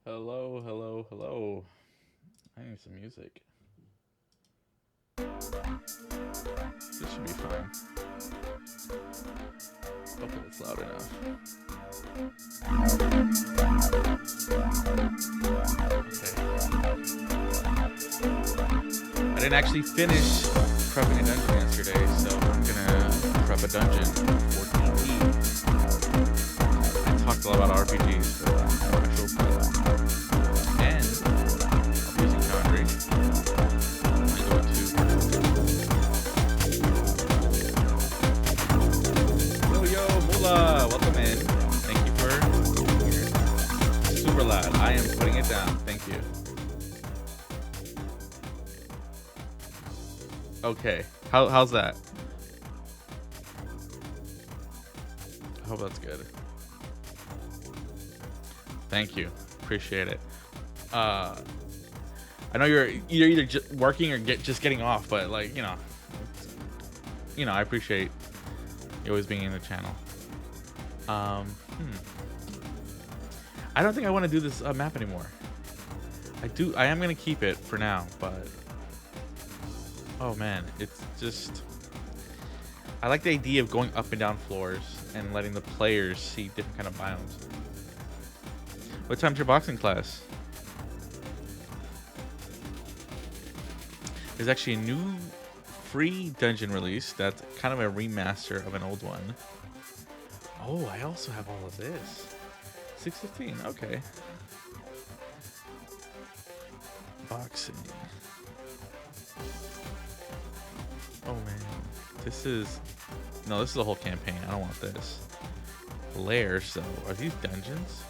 Hello, hello, hello. I need some music. This should be fine. Hopefully it's loud enough. Okay. I didn't actually finish prepping a dungeon yesterday, so I'm gonna prep a dungeon for DP. I talked a lot about RPGs, but actual play. And I'm using Foundry. I go to yo Mula, welcome in. Thank you for being here. Super loud. I am putting it down. Thank you. Okay. How's that? I hope that's good. Thank you. Appreciate it. Uh, I know you're either working or just getting off, but like I appreciate you always being in the channel. Um, hmm. I don't think I want to do this map anymore. I am gonna keep it for now, but oh man, it's just I like the idea of going up and down floors and letting the players see different kind of biomes. What time's your boxing class? There's actually a new free dungeon release that's kind of a remaster of an old one. Oh, I also have all of this. 6:15. Okay. Boxing. Oh man, this is a whole campaign. I don't want this. Lair. So are these dungeons?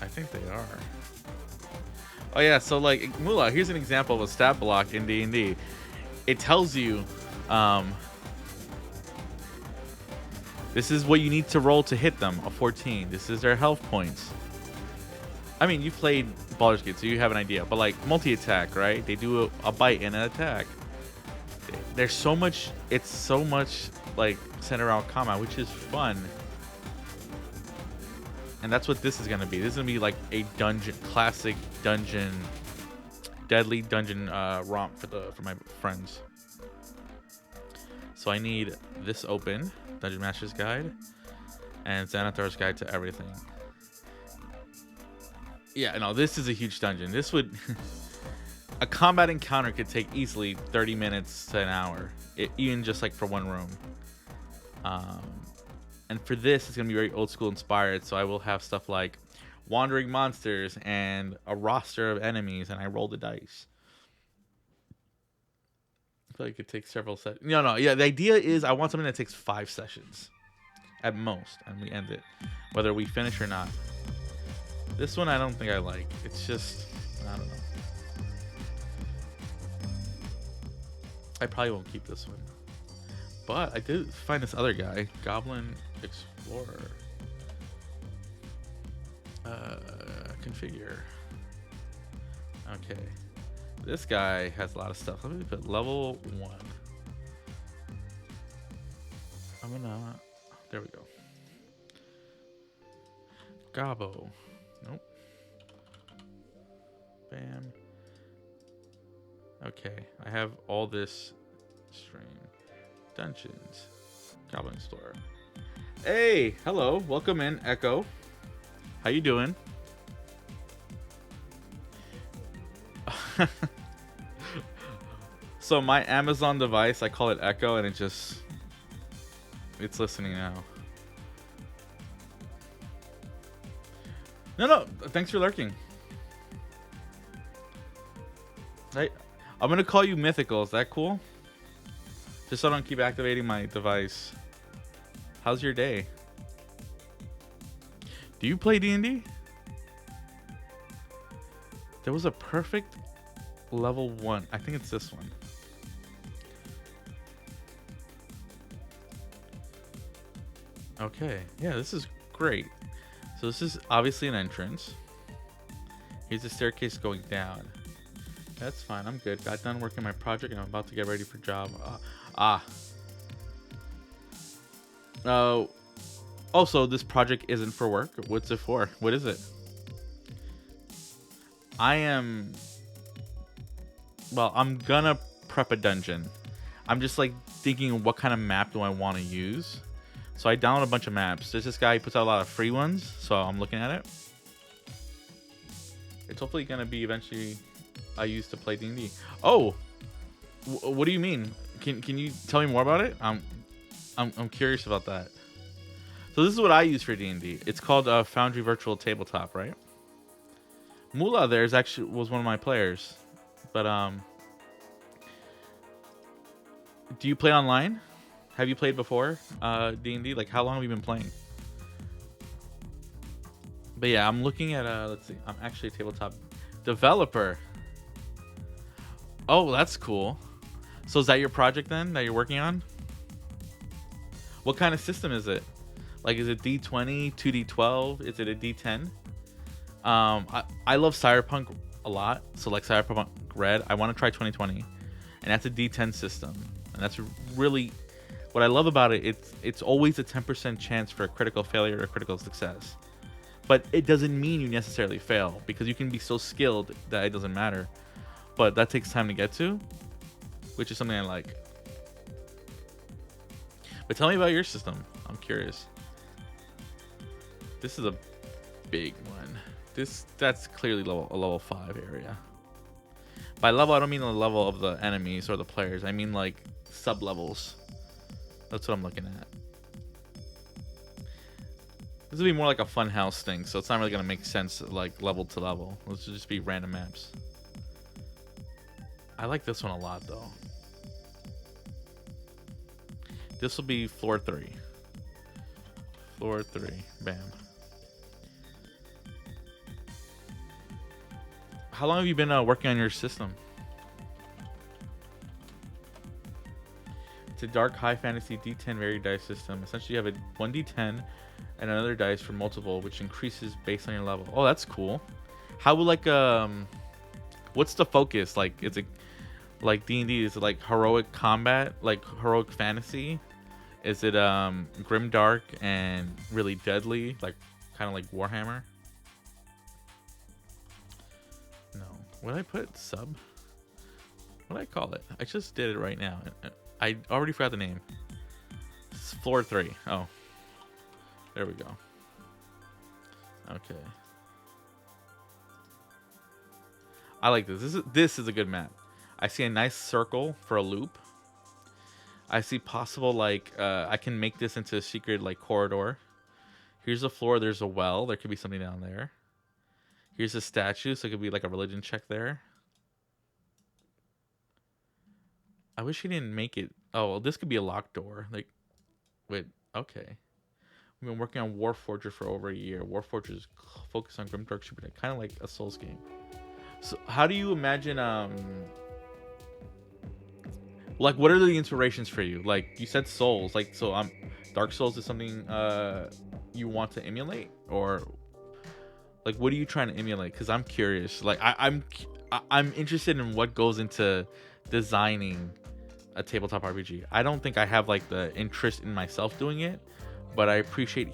I think they are. Oh yeah, so like Mula, here's an example of a stat block in D&D. It tells you this is what you need to roll to hit them, a 14. This is their health points. I mean, you played Baldur's Gate, so you have an idea. But like multi-attack, right? They do a bite and an attack. There's so much, it's so much like centered around combat, which is fun. And that's what this is gonna be. This is gonna be like a dungeon, classic dungeon, deadly dungeon romp for my friends. So I need this open, Dungeon Master's Guide, and Xanathar's Guide to Everything. Yeah, no, this is a huge dungeon. This would a combat encounter could take easily 30 minutes to an hour, even just like for one room. And for this, it's gonna be very old school inspired. So I will have stuff like wandering monsters and a roster of enemies, and I roll the dice. I feel like it takes several sessions. No, yeah. The idea is I want something that takes 5 sessions at most, and we end it, whether we finish or not. This one I don't think I like. It's just I don't know. I probably won't keep this one. But I did find this other guy, Goblin Explorer. Configure. Okay. This guy has a lot of stuff. Let me put level 1. I'm gonna. There we go. Gobbo. Nope. Bam. Okay. I have all this stream. Dungeons. Goblin Store. Hey, hello. Welcome in, Echo. How you doing? So my Amazon device, I call it Echo, and it's listening now. No, thanks for lurking. Hey, I'm gonna call you Mythical. Is that cool? Just so I don't keep activating my device. How's your day? Do you play D&D? There was a perfect level 1. I think it's this one. Okay. Yeah, this is great. So this is obviously an entrance. Here's a staircase going down. That's fine. I'm good. Got done working my project and I'm about to get ready for job. Oh, Also, this project isn't for work. What's it for? What is it? I am. Well, I'm gonna prep a dungeon. I'm just like thinking, what kind of map do I want to use? So I download a bunch of maps. There's this guy who puts out a lot of free ones, so I'm looking at it. It's hopefully gonna be eventually I use to play D&D. Oh, what do you mean? Can you tell me more about it? I'm curious about that. So this is what I use for D&D. It's called Foundry Virtual Tabletop, right? Mula there was one of my players, but do you play online? Have you played before D&D? Like, how long have you been playing? But yeah, I'm looking at let's see. I'm actually a tabletop developer. Oh, that's cool. So is that your project then that you're working on? What kind of system is it? Like, is it D20, 2D12? Is it a D10? I love Cyberpunk a lot. So like Cyberpunk Red, I want to try 2020, and that's a D10 system, and that's really what I love about it. It's always a 10% chance for a critical failure or critical success, but it doesn't mean you necessarily fail, because you can be so skilled that it doesn't matter. But that takes time to get to, which is something I like. But tell me about your system. I'm curious. This is a big one. That's clearly a level 5 area. By level, I don't mean the level of the enemies or the players. I mean like sub levels. That's what I'm looking at. This will be more like a fun house thing, so it's not really gonna make sense like level to level. Let's just be random maps. I like this one a lot though. This will be floor 3. Floor 3. Bam. How long have you been working on your system? It's a dark high fantasy D10 varied dice system. Essentially, you have a 1D10 and another dice for multiple, which increases based on your level. Oh, that's cool. How would like what's the focus? Like, is it like D&D? Is it like heroic combat, like heroic fantasy? Is it grim dark and really deadly, like kind of like Warhammer? No. What did I put? Sub? What did I call it? I just did it right now. I already forgot the name. It's floor 3. Oh. There we go. Okay. I like this. This is a good map. I see a nice circle for a loop. I see possible like I can make this into a secret like corridor. Here's a floor. There's a well. There could be something down there. Here's a statue, so it could be like a religion check there. I wish he didn't make it. Oh, well, this could be a locked door. Like, wait, okay. We've been working on Warforger for over a year. Warforger is focused on grimdark super, kind of like a Souls game. So, how do you imagine? Like, what are the inspirations for you? Like, you said Souls. Like, so Dark Souls is something you want to emulate, or like, what are you trying to emulate? Because I'm curious. Like, I'm interested in what goes into designing a tabletop RPG. I don't think I have like the interest in myself doing it, but I appreciate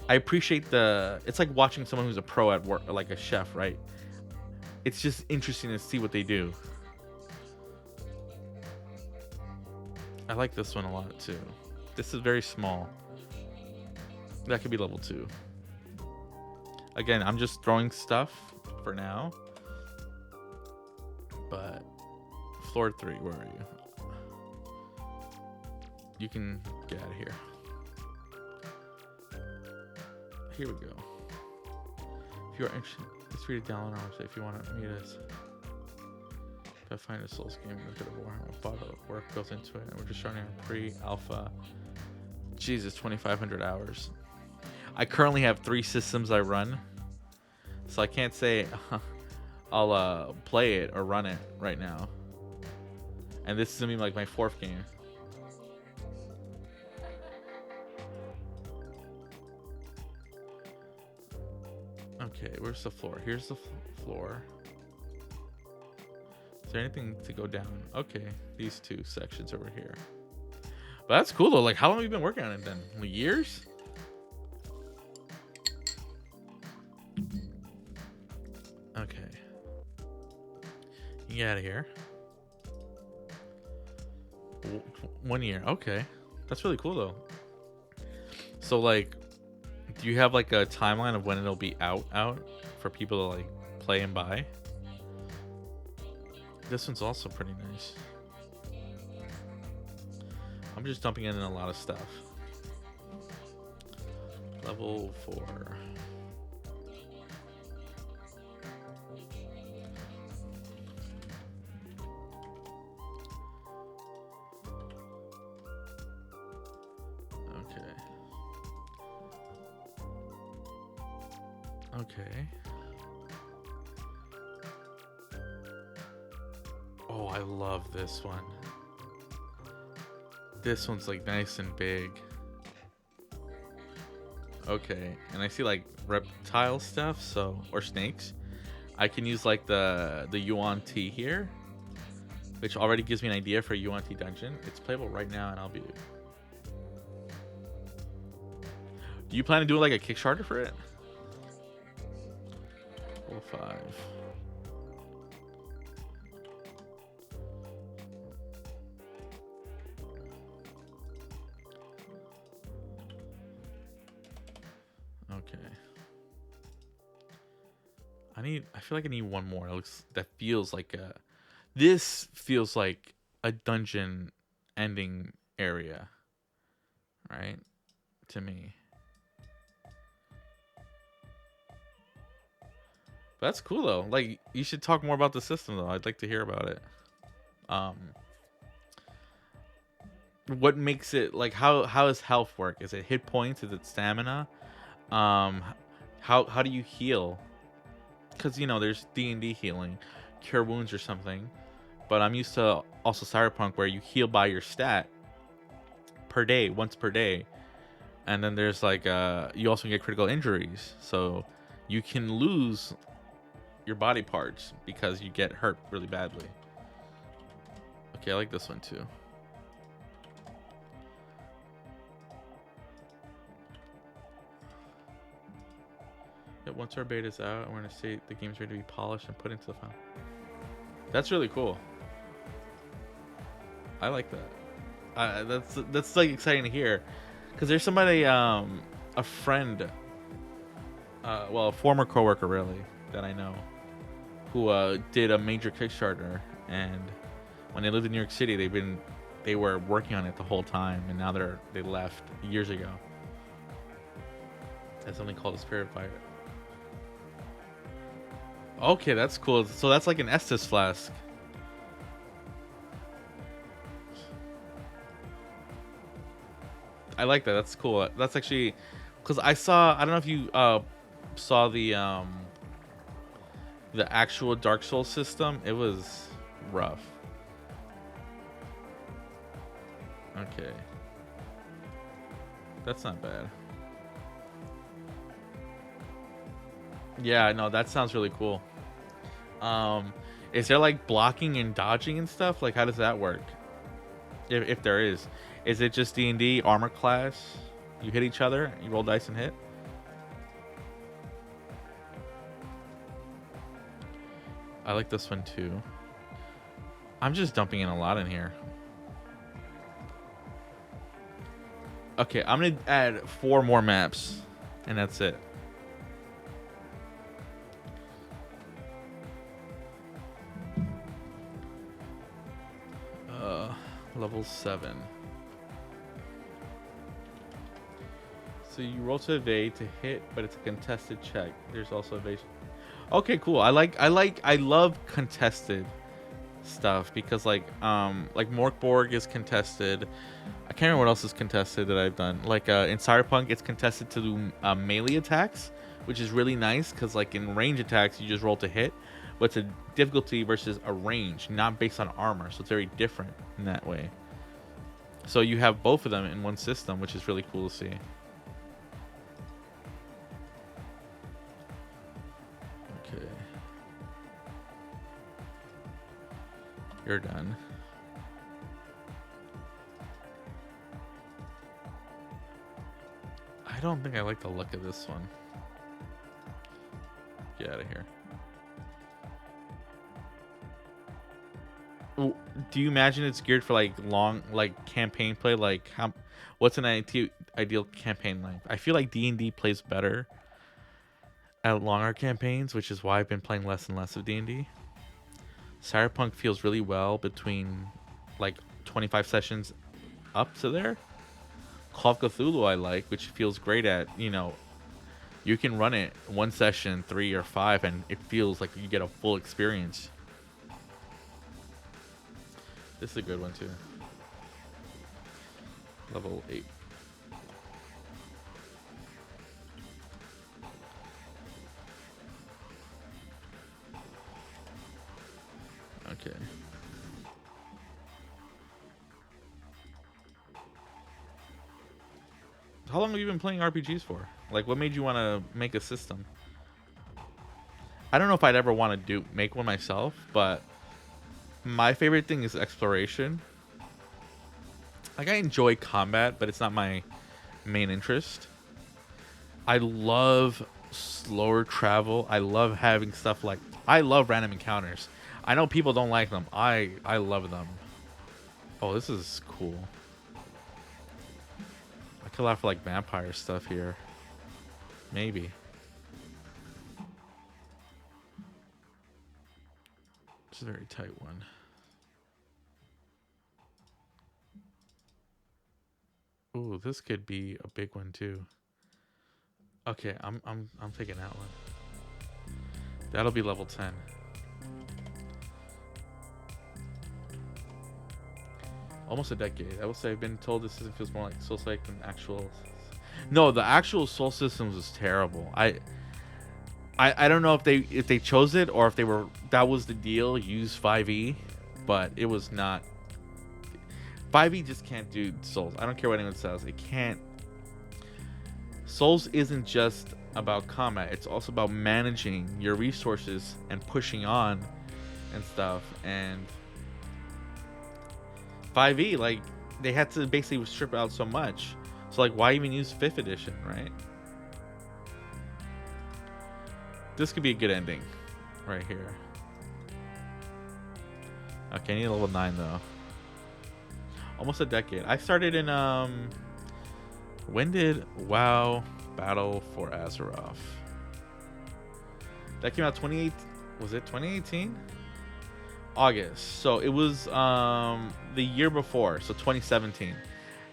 the. It's like watching someone who's a pro at work, like a chef, right? It's just interesting to see what they do. I like this one a lot too. This is very small. That could be level 2. Again, I'm just throwing stuff for now. But floor 3, where are you? You can get out of here. Here we go. If you are interested, it's free to download our website if you want to meet us. If I find a Souls game, look at a Warhammer. A lot of work goes into it, and we're just starting a pre-alpha. Jesus, 2,500 hours. I currently have 3 systems I run, so I can't say I'll play it or run it right now. And this is gonna be like my 4th game. Okay, where's the floor? Here's the floor. Is there anything to go down? Okay, these 2 sections over here. But that's cool though. Like, how long have you been working on it then? Like, years? Okay. You get out of here. 1 year. Okay. That's really cool though. So like, do you have like a timeline of when it'll be out for people to like play and buy? This one's also pretty nice. I'm just dumping in a lot of stuff. Level 4. Okay. Okay. Oh, I love this one. This one's like nice and big. Okay, and I see like reptile stuff, so or snakes. I can use like the Yuan Ti here, which already gives me an idea for a Yuan Ti dungeon. It's playable right now, and I'll be. Do you plan to do like a Kickstarter for it? 5. Okay. I feel like I need one more. That feels like this feels like a dungeon ending area. Right? To me. But that's cool though. Like, you should talk more about the system though. I'd like to hear about it. What makes it like how does health work? Is it hit points? Is it stamina? How do you heal? Because there's D&D healing, cure wounds or something. But I'm used to also Cyberpunk where you heal by your stat per day, once per day. And then there's like you also get critical injuries, so you can lose your body parts because you get hurt really badly. Okay, I like this one too. Yep, once our beta is out, we're gonna say the game's ready to be polished and put into the file. That's really cool. I like that. That's like exciting to hear, because there's somebody, a friend, well, a former coworker really that I know, who did a major Kickstarter, and when they lived in New York City, they were working on it the whole time, and now they left years ago. That's something called a Spirit Fire. Okay, that's cool. So that's like an Estus flask. I like that. That's cool. That's actually, because I don't know if you saw the actual Dark Souls system. It was rough. Okay. That's not bad. Yeah, no, that sounds really cool. Is there like blocking and dodging and stuff? Like, how does that work? If there is it just D&D armor class? You hit each other, you roll dice and hit? I like this one too. I'm just dumping in a lot in here. Okay, I'm gonna add 4 more maps, and that's it. Level 7. So you roll to evade to hit, but it's a contested check. There's also evasion. Okay, cool. I love contested stuff, because like Morkborg is contested. I can't remember what else is contested that I've done. Like in Cyberpunk, it's contested to do melee attacks, which is really nice, because like in range attacks you just roll to hit, but it's a difficulty versus a range, not based on armor, so it's very different in that way. So you have both of them in one system, which is really cool to see. Okay. You're done. I don't think I like the look of this one. Get out of here. Do you imagine it's geared for like long, like campaign play? Like how, what's an ideal campaign length? I feel like D&D plays better at longer campaigns, which is why I've been playing less and less of D&D. Cyberpunk feels really well between like 25 sessions up to there. Call of Cthulhu I like, which feels great at, you know, you can run it one session, 3 or 5, and it feels like you get a full experience. This is a good one too. Level 8. Okay. How long have you been playing RPGs for? Like, what made you want to make a system? I don't know if I'd ever want to make one myself, but my favorite thing is exploration. Like, I enjoy combat, but it's not my main interest. I love slower travel. I love having stuff like... I love random encounters. I know people don't like them. I love them. Oh, this is cool. I could allow for like vampire stuff here. Maybe. It's a very tight one. Ooh, this could be a big one too. Okay, I'm taking that one. That'll be level 10. Almost a decade. I will say I've been told this system feels more like Soulslike than actual. No, the actual Soul systems was terrible. I don't know if they chose it or if they were that was the deal. Use 5e, but it was not. 5e just can't do Souls. I don't care what anyone says. It can't. Souls isn't just about combat. It's also about managing your resources and pushing on and stuff. And 5e, like, they had to basically strip out so much. So, like, why even use 5th edition, right? This could be a good ending right here. Okay, I need a level 9, though. Almost a decade. I started in, when did WoW Battle for Azeroth? That came out 28, was it 2018? August. So it was the year before, so 2017.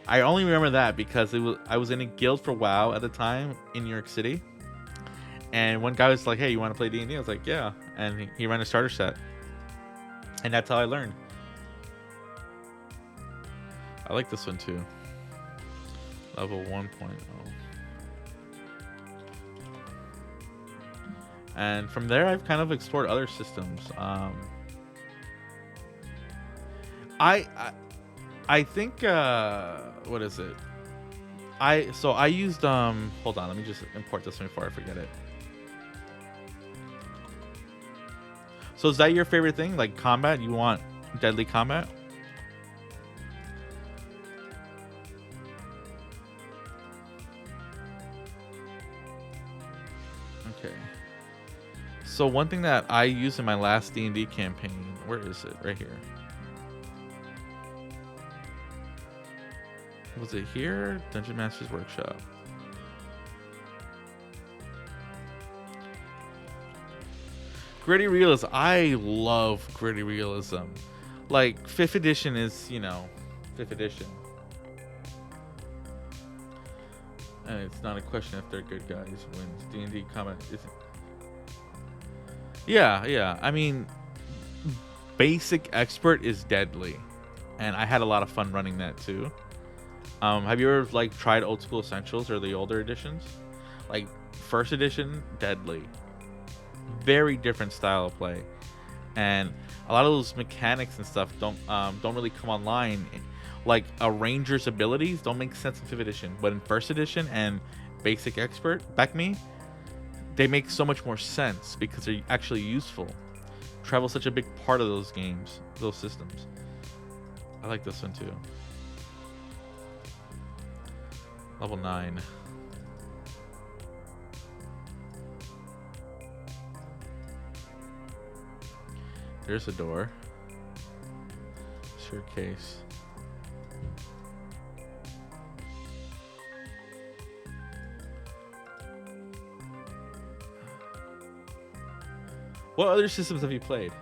I only remember that because I was in a guild for WoW at the time in New York City. And one guy was like, "Hey, you want to play D&D?" I was like, "Yeah." And he ran a starter set. And that's how I learned. I like this one too. Level 1.0. And from there, I've kind of explored other systems. I think what is it? I used hold on, let me just import this one before I forget it. So is that your favorite thing? Like combat? You want deadly combat? Okay. So one thing that I used in my last D&D campaign, where is it? Right here. Was it here? Dungeon Master's Workshop. Gritty realism. I love gritty realism. Like 5th edition is, you know, 5th edition. And it's not a question if they're good guys when D&D combat isn't. Yeah. I mean, basic expert is deadly, and I had a lot of fun running that too. Have you ever like tried Old School Essentials or the older editions? Like 1st edition, deadly. Very different style of play, and a lot of those mechanics and stuff don't really come online. Like a ranger's abilities don't make sense in 5th edition, but in 1st edition and basic expert, back me, they make so much more sense because they're actually useful. Travel's such a big part of those games, those systems. I like this one too. Level 9. There's a door. Suitcase. What other systems have you played?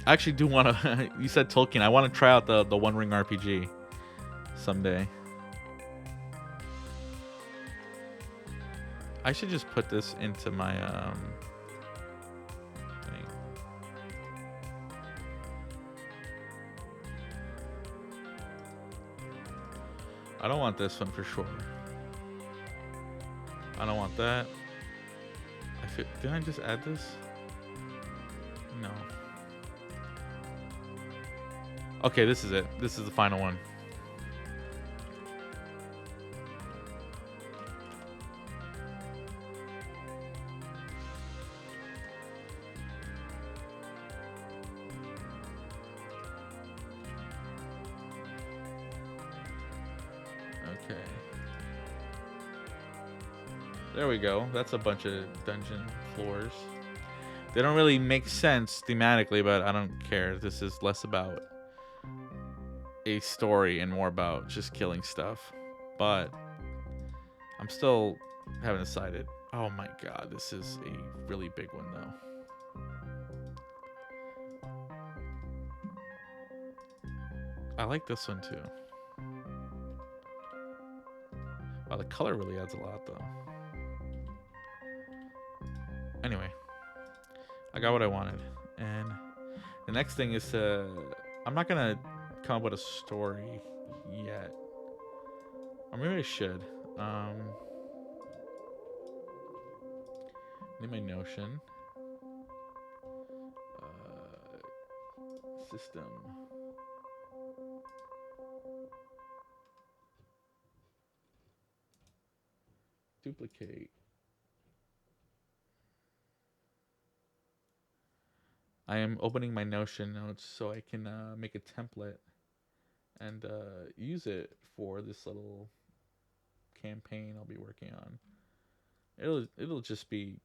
I actually do want to. You said Tolkien. I want to try out the One Ring RPG someday. I should just put this into my thing. I don't want this one for sure. I don't want that. Didn't I just add this? No. Okay, this is it. This is the final one. Okay. There we go. That's a bunch of dungeon floors. They don't really make sense thematically, but I don't care. This is less about a story and more about just killing stuff. But I'm still haven't decided. Oh my god, this is a really big one though. I like this one too. Wow, the color really adds a lot though. Anyway, I got what I wanted. And the next thing is I'm not gonna come up with a story yet. Or maybe I should. Need my Notion. System. Duplicate. I am opening my Notion notes so I can make a template and use it for this little campaign I'll be working on. It'll just be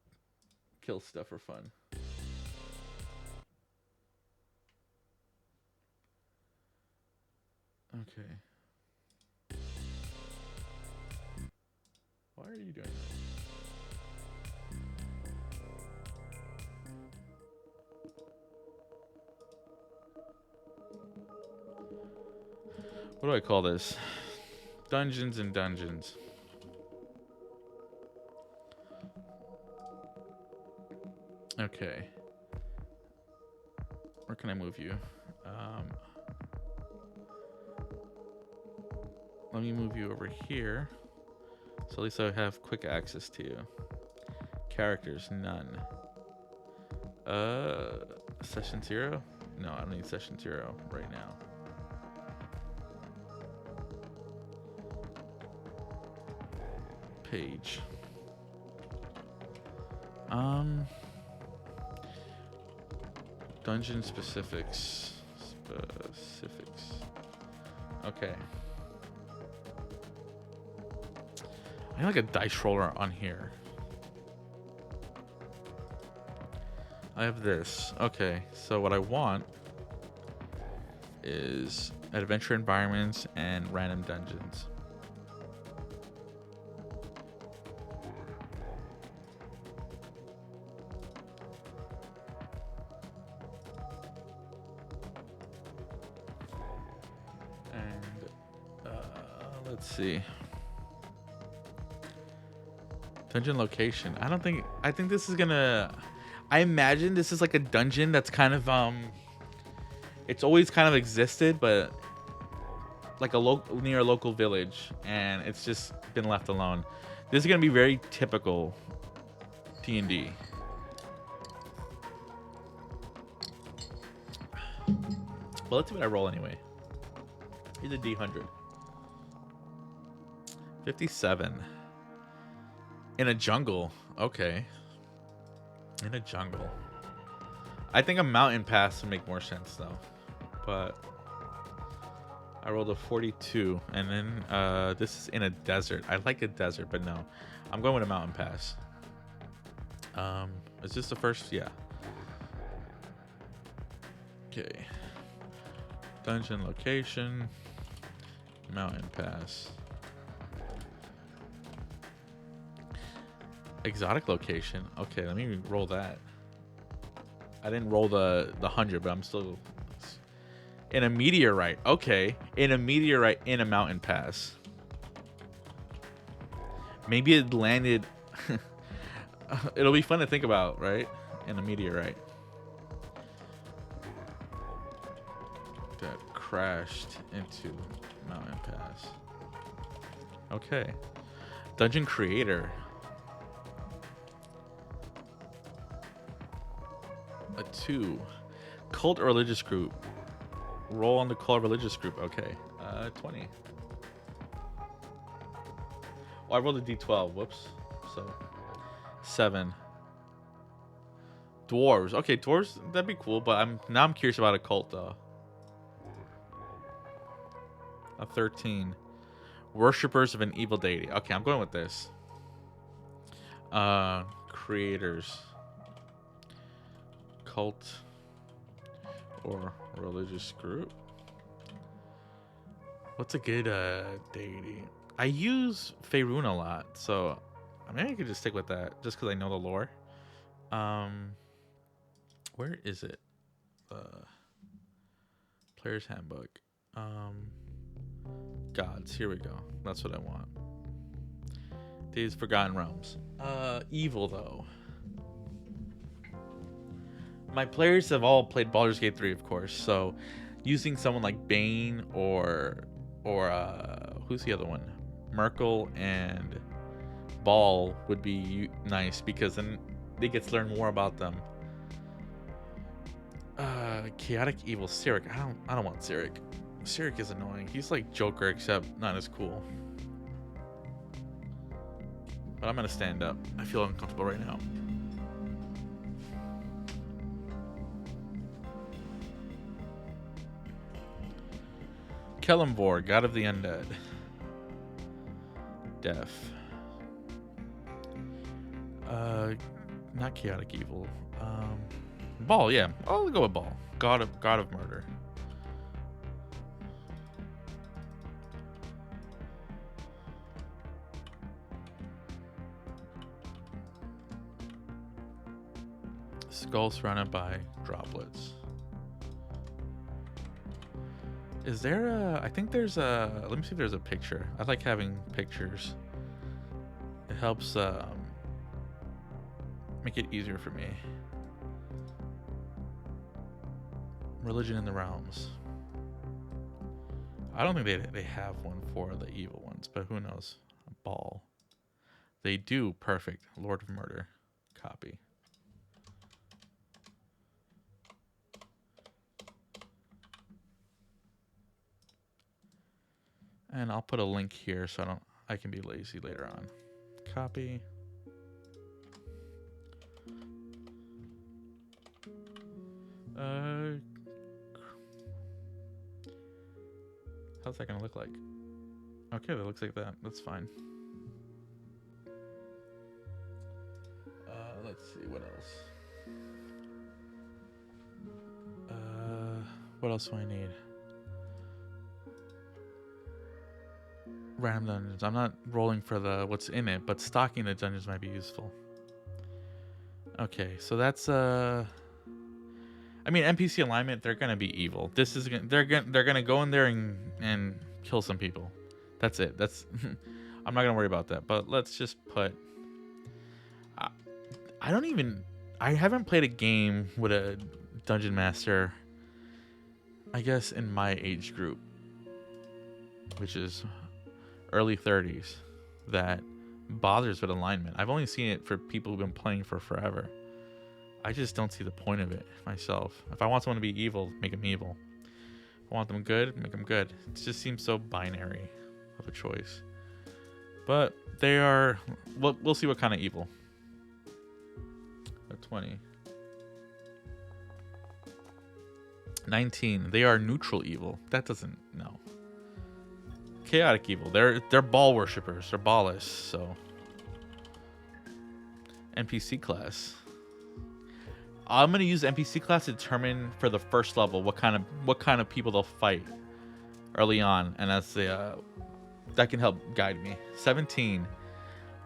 kill stuff for fun. Okay. Why are you doing that? What do I call this? Dungeons and Dungeons. Okay. Where can I move you? Let me move you over here. So at least I have quick access to you. Characters, none. Session 0? No, I don't need session 0 right now. Page. Dungeon specifics. Okay. I need like a dice roller on here. I have this. Okay, so what I want is adventure environments and random dungeons. Let's see. Dungeon location. I think this is gonna. I imagine this is like a dungeon that's kind of it's always kind of existed, but like near a local village, and it's just been left alone. This is gonna be very typical D&D. Well, let's see what I roll anyway. Here's a D100. 57. In a jungle. Okay. In a jungle. I think a mountain pass would make more sense though. But I rolled a 42. And then this is in a desert. I like a desert, but no. I'm going with a mountain pass. Is this the first? Yeah. Okay. Dungeon location. Mountain Pass. Exotic location. Okay, let me roll that. I didn't roll the 100, but I'm still in a meteorite. Okay, in a meteorite in a mountain pass. Maybe it landed. It'll be fun to think about, right? In a meteorite that crashed into mountain pass. Okay, dungeon creator. A 2. Cult or religious group. Roll on the cult religious group. Okay. 20. Oh, I rolled a d12. Whoops. So 7. Dwarves. Okay, dwarves, that'd be cool, but I'm curious about a cult though. A 13. Worshippers of an evil deity. Okay, I'm going with this. Creators. Cult or religious group. What's a good deity? I use Faerun a lot, so maybe I could just stick with that just because I know the lore. Where is it? Player's handbook. Gods. Here we go. That's what I want. These Forgotten Realms. Evil though. My players have all played Baldur's Gate 3, of course, so using someone like Bane or who's the other one? Merkel and Ball would be nice because then they get to learn more about them. Chaotic Evil Cyric. I don't want Cyric. Cyric is annoying. He's like Joker except not as cool. But I'm gonna stand up. I feel uncomfortable right now. Kelemvor, God of the Undead. Death. Not Chaotic Evil. Ball, yeah. I'll go with Ball. God of Murder. Skull surrounded by droplets. Is there a... I think there's a... Let me see if there's a picture. I like having pictures. It helps make it easier for me. Religion in the Realms. I don't think they have one for the evil ones, but who knows? Ball. They do. Perfect. Lord of Murder. Copy. And I'll put a link here so I can be lazy later on. Copy. How's that gonna look like? Okay, that looks like that. That's fine. Let's see, what else? What else do I need? Random dungeons. I'm not rolling for what's in it, but stocking the dungeons might be useful. Okay, so that's I mean, NPC alignment, they're gonna be evil. They're gonna go in there and kill some people. That's it. That's I'm not gonna worry about that. But let's just put. I haven't played a game with a dungeon master. I guess in my age group, which is early 30s, that bothers with alignment. I've only seen it for people who've been playing for forever. I just don't see the point of it myself. If I want someone to be evil, make them evil. If I want them good, make them good. It just seems so binary of a choice. But they are... We'll see what kind of evil. A 20. 19. They are neutral evil. That doesn't... No. Chaotic evil. They're ball worshippers. They're ballists, so... NPC class. I'm gonna use NPC class to determine for the first level what kind of people they'll fight early on, and that's the that can help guide me. 17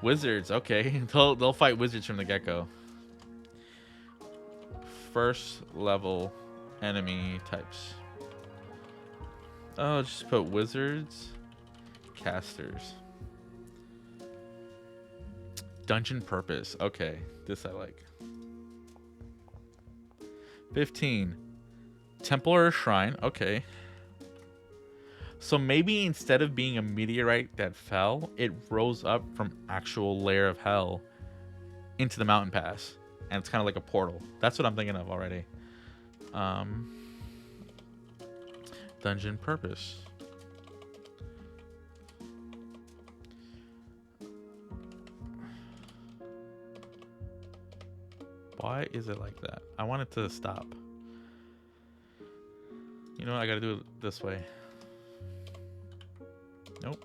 wizards. Okay, they'll fight wizards from the get-go. First level enemy types. Oh, just put wizards, casters. Dungeon purpose. Okay, this I like. 15. Temple or shrine. Okay. So maybe instead of being a meteorite that fell, it rose up from actual layer of hell into the mountain pass. And it's kind of like a portal. That's what I'm thinking of already. Dungeon purpose. Why is it like that? I want it to stop. You know what? I gotta do it this way. Nope.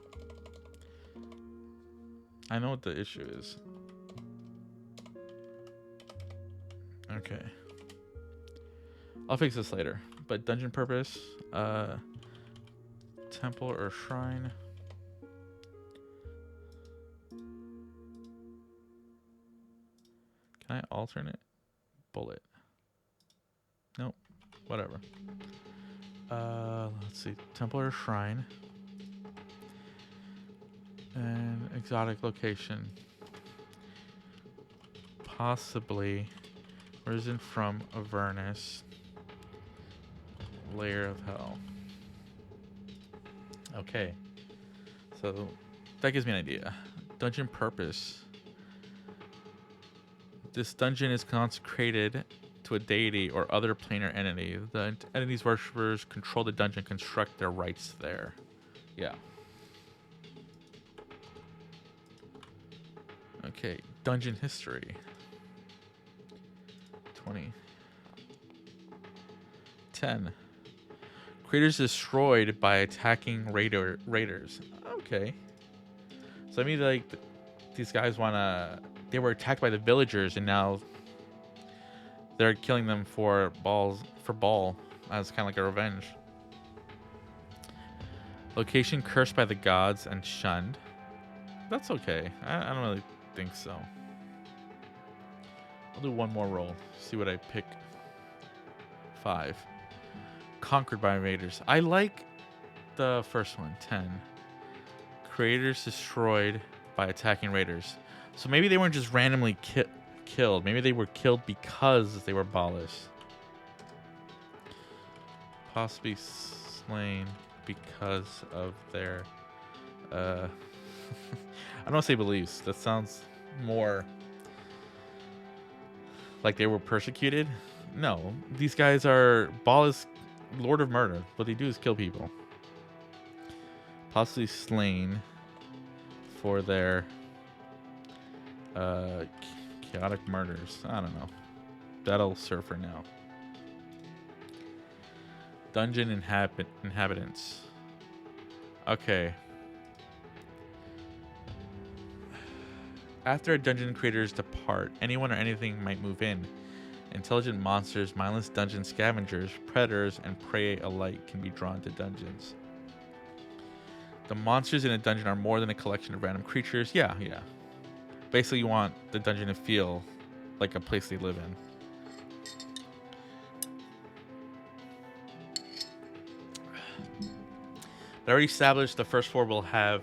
I know what the issue is. Okay. I'll fix this later. But dungeon purpose, temple or shrine. Can I alternate? Bullet. Nope. Whatever. Let's see. Temple or shrine. And exotic location. Possibly risen from Avernus. Layer of hell. Okay. So that gives me an idea. Dungeon purpose. This dungeon is consecrated to a deity or other planar entity. The entity's worshippers control the dungeon, construct their rites there. Yeah. Okay, dungeon history. 20. 10. Creators destroyed by attacking raiders. Okay. So I mean, like, these guys wanna... They were attacked by the villagers, and now they're killing them for Baal as kind of like a revenge. Location cursed by the gods and shunned. That's okay. I don't really think so. I'll do one more roll. See what I pick. 5. Conquered by invaders. I like the first one. 10. Creators destroyed by attacking raiders. So maybe they weren't just randomly killed. Maybe they were killed because they were Baalis. Possibly slain because of their... I don't want to say beliefs. That sounds more like they were persecuted. No, these guys are... Baalis, Lord of Murder. What they do is kill people. Possibly slain for their... chaotic murders. I don't know. That'll serve for now. Dungeon inhabitants. Okay. After a dungeon creators depart, anyone or anything might move in. Intelligent monsters, mindless dungeon scavengers, predators, and prey alike can be drawn to dungeons. The monsters in a dungeon are more than a collection of random creatures. Yeah. Basically, you want the dungeon to feel like a place they live in. I already established the first 4 will have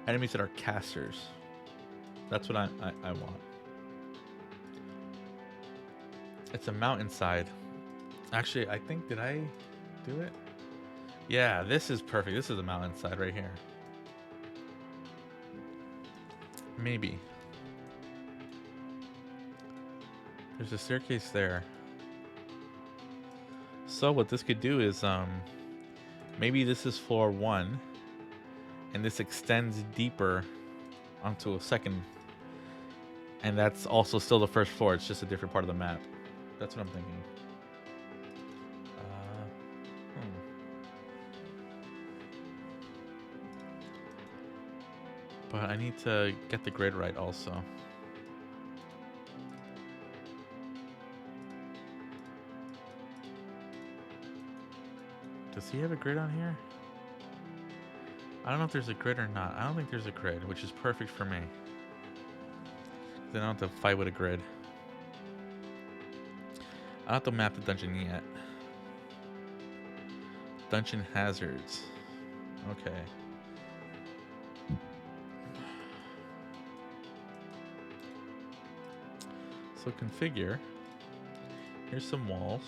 enemies that are casters. That's what I want. It's a mountainside. Actually, I think, did I do it? Yeah, this is perfect. This is a mountainside right here. Maybe. There's a staircase there. So what this could do is, maybe this is floor 1, and this extends deeper onto a second, and that's also still the first floor. It's just a different part of the map. That's what I'm thinking. But I need to get the grid right also. Does he have a grid on here? I don't know if there's a grid or not. I don't think there's a grid, which is perfect for me. Then I don't have to fight with a grid. I don't have to map the dungeon yet. Dungeon hazards. Okay. So configure. Here's some walls.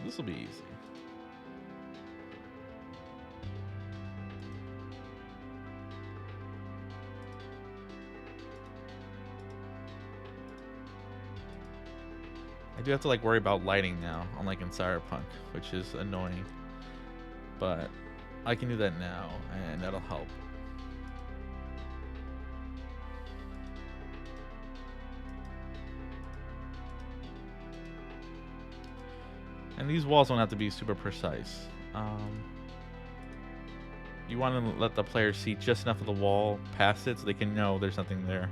This will be easy. I do have to like worry about lighting now, unlike in Cyberpunk, which is annoying. But I can do that now, and that'll help. And these walls don't have to be super precise. You want to let the player see just enough of the wall past it so they can know there's nothing there.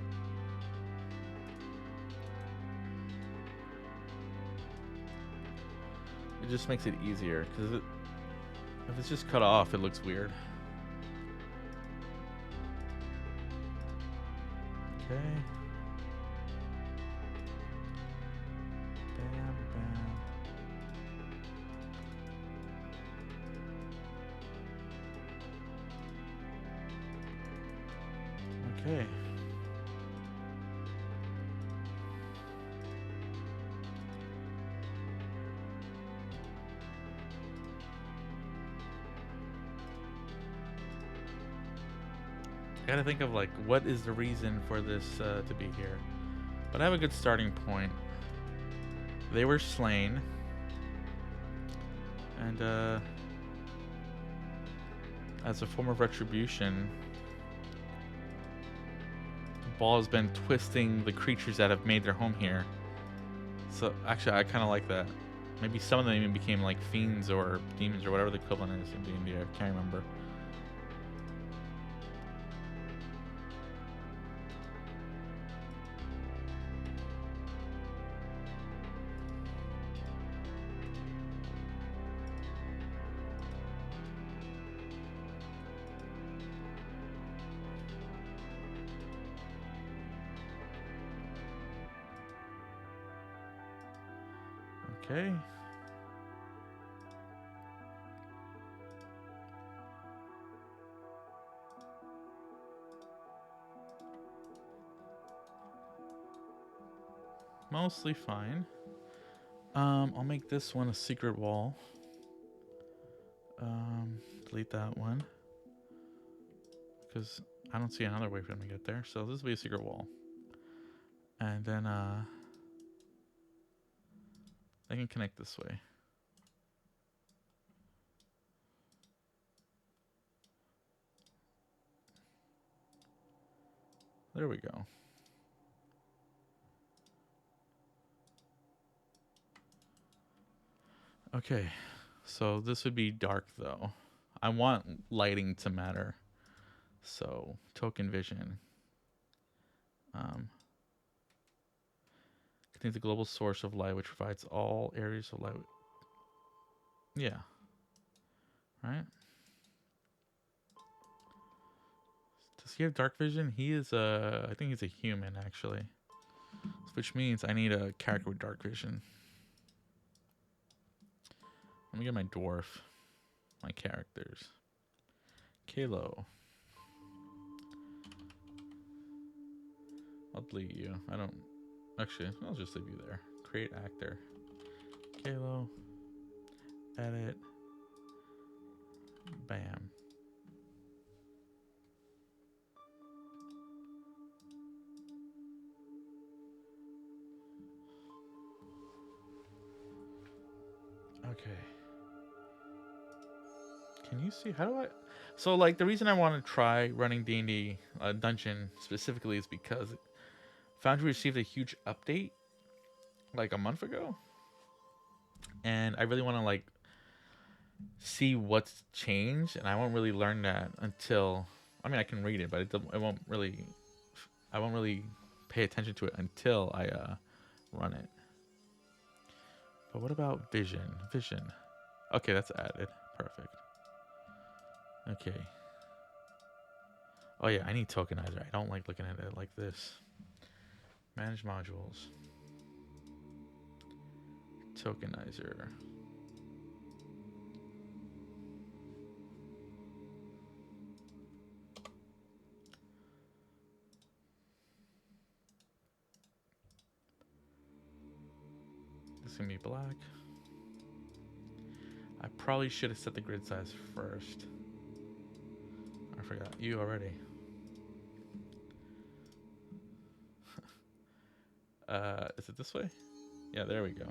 It just makes it easier, because if it's just cut off, it looks weird. Okay. Bam, bam. Okay. I gotta think of like what is the reason for this to be here, but I have a good starting point. They were slain, and as a form of retribution, Ball has been twisting the creatures that have made their home here. So actually, I kind of like that. Maybe some of them even became like fiends or demons or whatever the equivalent is in D&D. I can't remember. Okay. Mostly fine. I'll make this one a secret wall. Delete that one, because I don't see another way for them to get there. So this will be a secret wall. And then they can connect this way. There we go. Okay, so this would be dark though. I want lighting to matter. So token vision. Contains the global source of light, which provides all areas of light. Yeah. Right? Does he have dark vision? He is I think he's a human actually. Which means I need a character with dark vision. Let me get my dwarf. My characters. Kalo. I'll delete you. I don't... Actually, I'll just leave you there. Create actor. Kalo. Edit. Bam. Okay. Can you see? How do I... So, like, the reason I want to try running D&D Dungeon specifically is because Foundry received a huge update, like, a month ago. And I really want to, like, see what's changed. And I won't really learn that until I mean, I can read it, but it won't really. I won't really pay attention to it until I run it. But what about vision? Vision. Okay, that's added. Perfect. Okay. Oh yeah, I need tokenizer. I don't like looking at it like this. Manage modules. Tokenizer. This is gonna be black. I probably should have set the grid size first. I forgot you already. Is it this way? Yeah, there we go.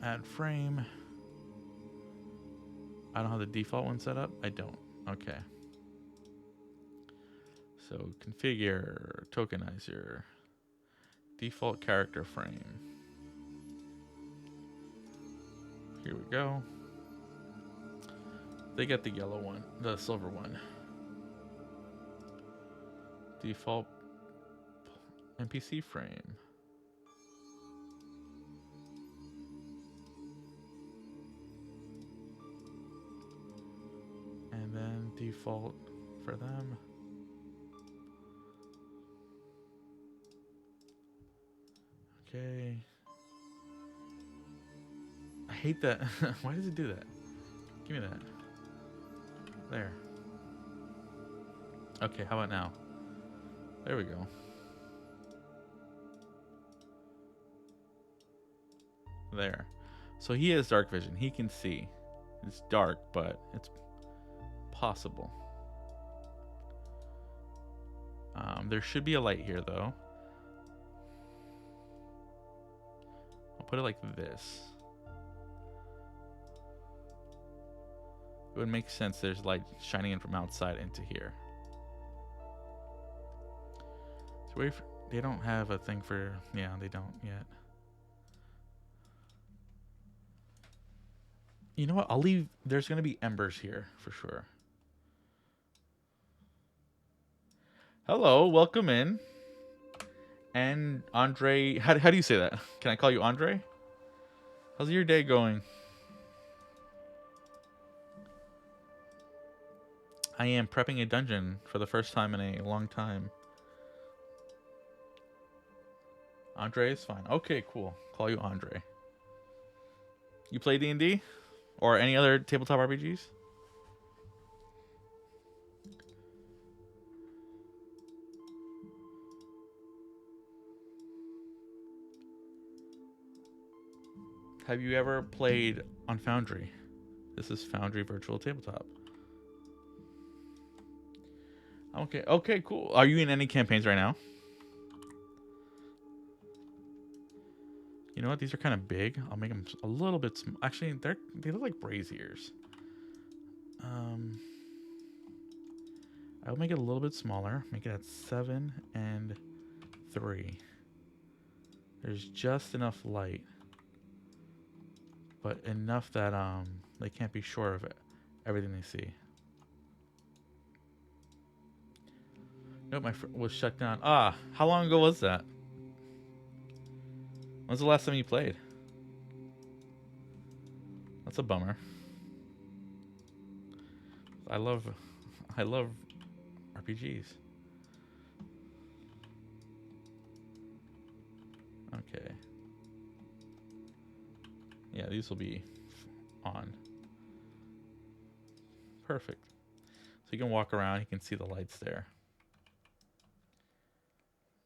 Add frame. I don't have the default one set up. I don't. Okay. So configure tokenizer. Default character frame. Here we go. They get the yellow one, the silver one. Default NPC frame. And then default for them. Okay. I hate that. Why does it do that? Give me that. There. Okay, how about now? There we go. There. So he has dark vision. He can see. It's dark, but it's possible. There should be a light here, though. I'll put it like this. It would make sense. There's light shining in from outside into here. So wait for, they don't have a thing for... Yeah, they don't yet. You know what? I'll leave... There's going to be embers here for sure. Hello, welcome in. And Andre... How do you say that? Can I call you Andre? How's your day going? I am prepping a dungeon for the first time in a long time. Andre is fine. Okay, cool. Call you Andre. You play D&D? Or any other tabletop RPGs? Have you ever played on Foundry? This is Foundry Virtual Tabletop. Okay, okay, cool. Are you in any campaigns right now? You know what? These are kind of big. I'll make them a little bit small. Actually, they look like braziers. I'll make it a little bit smaller. Make it at 7 and 3. There's just enough light, but enough that they can't be sure of everything they see. Nope, my was shut down. Ah, how long ago was that? When's the last time you played? That's a bummer. I love RPGs. Okay. Yeah, these will be on. Perfect. So you can walk around, you can see the lights there.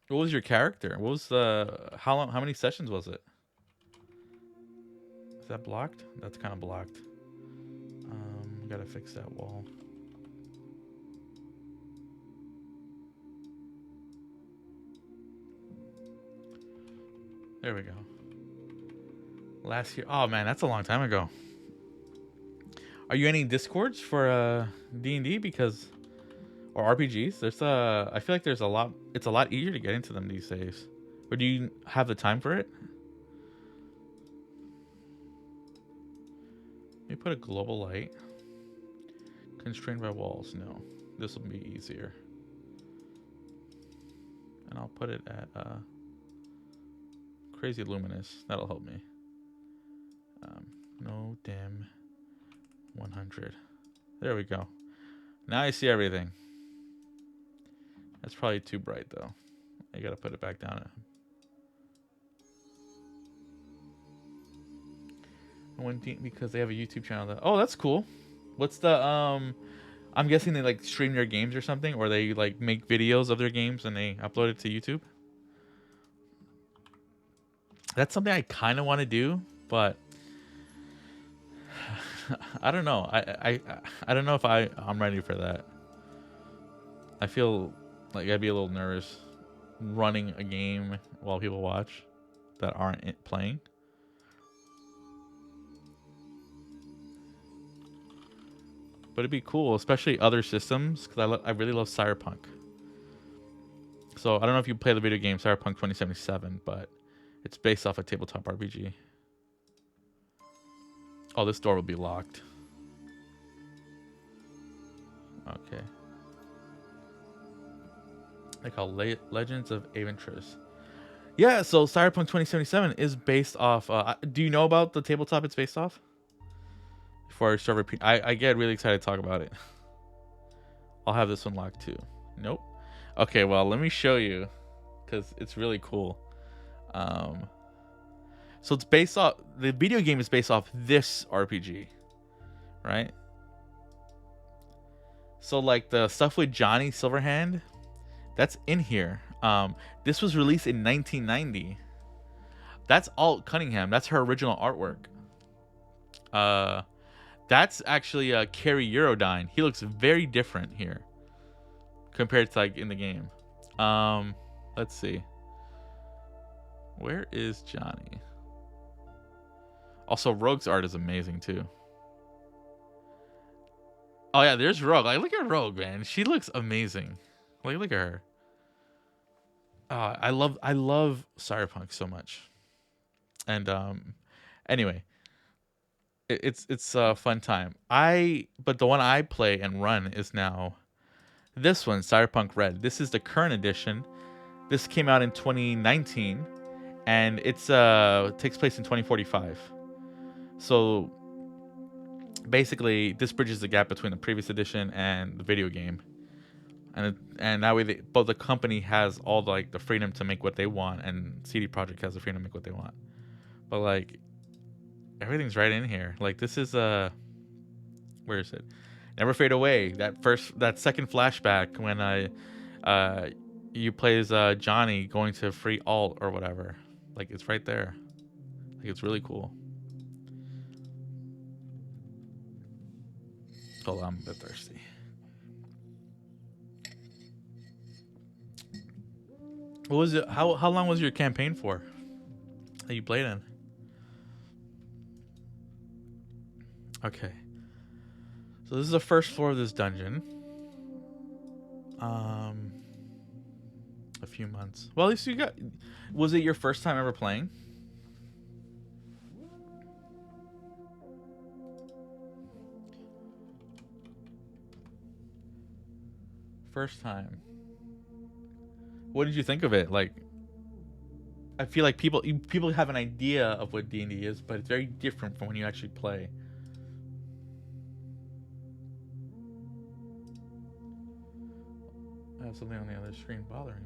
What was your character? What was the how many sessions was it? Is that blocked? That's kind of blocked. Gotta fix that wall. There we go. Last year. Oh man, that's a long time ago. Are you any Discords for D&D because or RPGs? There's I feel like there's a lot. It's a lot easier to get into them these days. Or do you have the time for it? Let me put a global light. Constrained by walls. No, this will be easier. And I'll put it at crazy luminous. That'll help me. No dim 100. There we go. Now I see everything. That's probably too bright though. I gotta put it back down. Because they have a YouTube channel that. Oh, that's cool. What's the I'm guessing they like stream their games or something, or they like make videos of their games and they upload it to YouTube. That's something I kind of want to do, but I don't know. I don't know if I'm ready for that. I feel like I'd be a little nervous running a game while people watch that aren't playing. But it'd be cool, especially other systems, because I really love Cyberpunk. So I don't know if you play the video game Cyberpunk 2077, but it's based off a tabletop RPG. Oh, this door will be locked. Okay. They call Legends of Aventris. Yeah, so Cyberpunk 2077 is based off. Do you know about the tabletop it's based off? Before I start repeating, I get really excited to talk about it. I'll have this one locked too. Nope. Okay, well, let me show you, because it's really cool. So it's based off, the video game is based off this RPG, right? So like the stuff with Johnny Silverhand, that's in here. This was released in 1990. That's Alt Cunningham. That's her original artwork. That's actually Kerry Eurodyne. He looks very different here compared to like in the game. Let's see. Where is Johnny? Also, Rogue's art is amazing too. Oh yeah, there's Rogue. Like, look at Rogue, man. She looks amazing. Like, look at her. I love Cyberpunk so much. And anyway, it's a fun time. But the one I play and run is now this one, Cyberpunk Red. This is the current edition. This came out in 2019, and it takes place in 2045. So basically, this bridges the gap between the previous edition and the video game, and that way both the company has all the freedom to make what they want, and CD Projekt has the freedom to make what they want. But like, everything's right in here. Like, this is where is it? Never Fade Away. That second flashback when you play as Johnny going to free Alt or whatever. Like, it's right there. Like, it's really cool. Hold on, I'm a bit thirsty. What was it? How long was your campaign for that you played in? Okay. So this is the first floor of this dungeon. A few months. Well, at least you got. Was it your first time ever playing? First time. What did you think of it? Like, I feel like people have an idea of what D&D is, but it's very different from when you actually play. I have something on the other screen bothering me.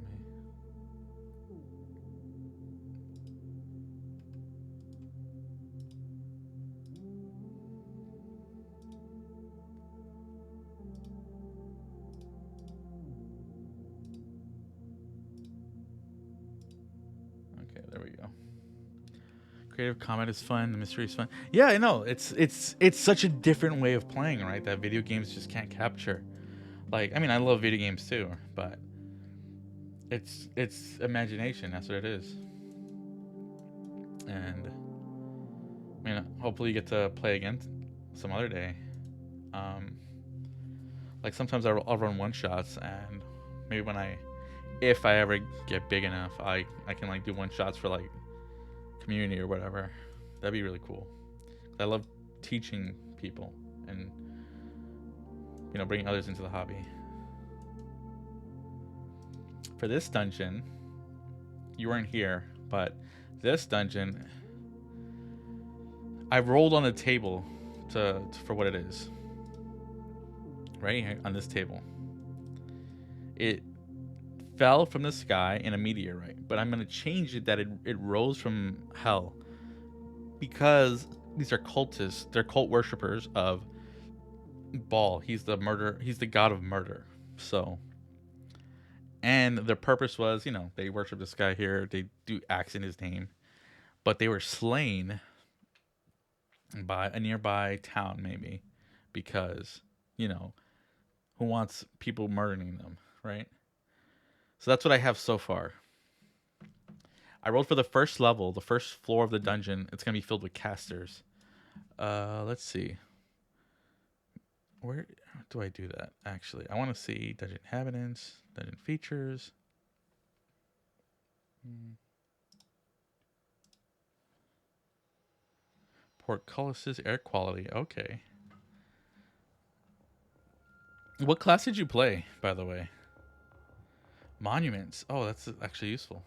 Okay, there we go. Creative Combat is fun. The mystery is fun. Yeah, I know. It's such a different way of playing, right? That video games just can't capture. Like, I mean, I love video games too, but it's imagination. That's what it is. And I mean, hopefully you get to play again some other day. Like sometimes I'll run one shots, and maybe if I ever get big enough, I can like do one shots for like community or whatever. That'd be really cool. I love teaching people and you know, bringing others into the hobby. For this dungeon, you weren't here, but this dungeon, I rolled on a table for what it is. Right here on this table. It fell from the sky in a meteorite, but I'm going to change it that it rose from hell because these are cultists. They're cult worshippers of Baal. He's the god of murder. So, and their purpose was, you know, they worship this guy here. They do acts in his name, but they were slain by a nearby town, maybe, because, you know, who wants people murdering them, right? So that's what I have so far. I rolled for the first level, the first floor of the dungeon. It's going to be filled with casters. Let's see. Where do I do that, actually? I want to see dungeon inhabitants, dungeon features. Portcullis's air quality. Okay. What class did you play, by the way? Monuments. Oh, that's actually useful.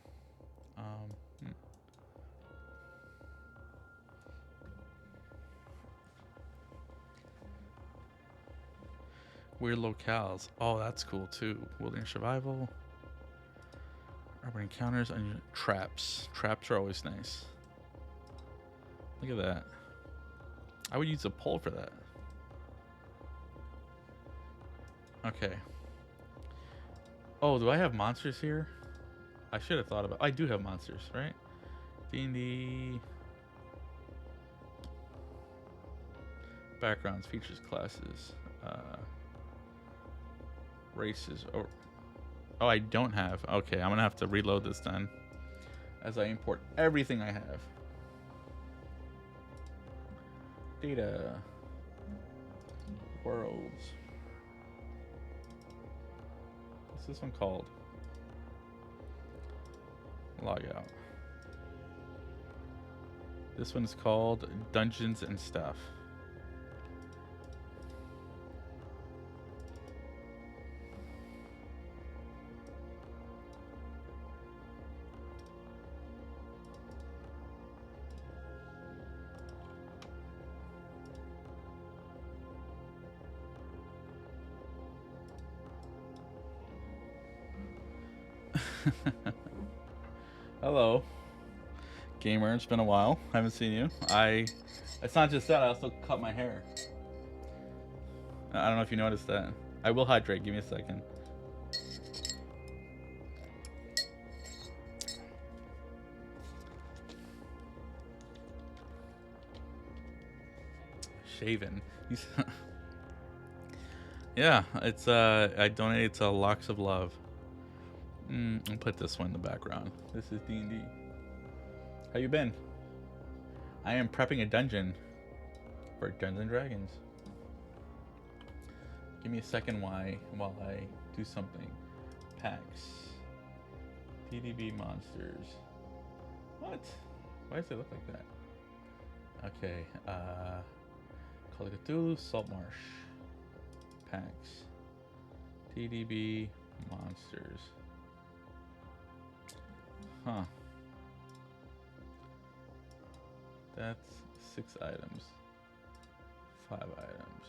Weird locales. Oh, that's cool too. Wilderness survival. Urban encounters and traps. Traps are always nice. Look at that. I would use a pole for that. Okay. Oh, do I have monsters here? I should have thought about. I do have monsters, right? D&D. Backgrounds, features, classes, races. Oh, I don't have. Okay, I'm gonna have to reload this then, as I import everything I have. Data. Worlds. What's this one called? Log out. This one is called Dungeons and Stuff. Hello, gamer. It's been a while. I haven't seen you. It's not just that. I also cut my hair. I don't know if you noticed that. I will hydrate. Give me a second. Shaven. Yeah, it's I donated to Locks of Love. I'll put this one in the background. This is D&D. How you been? I am prepping a dungeon for Dungeons and Dragons. Give me a second while I do something. Packs. PDB monsters. What? Why does it look like that? Okay. Call of Cthulhu, Saltmarsh. Packs. TDB monsters. Huh. That's 6 items. 5 items.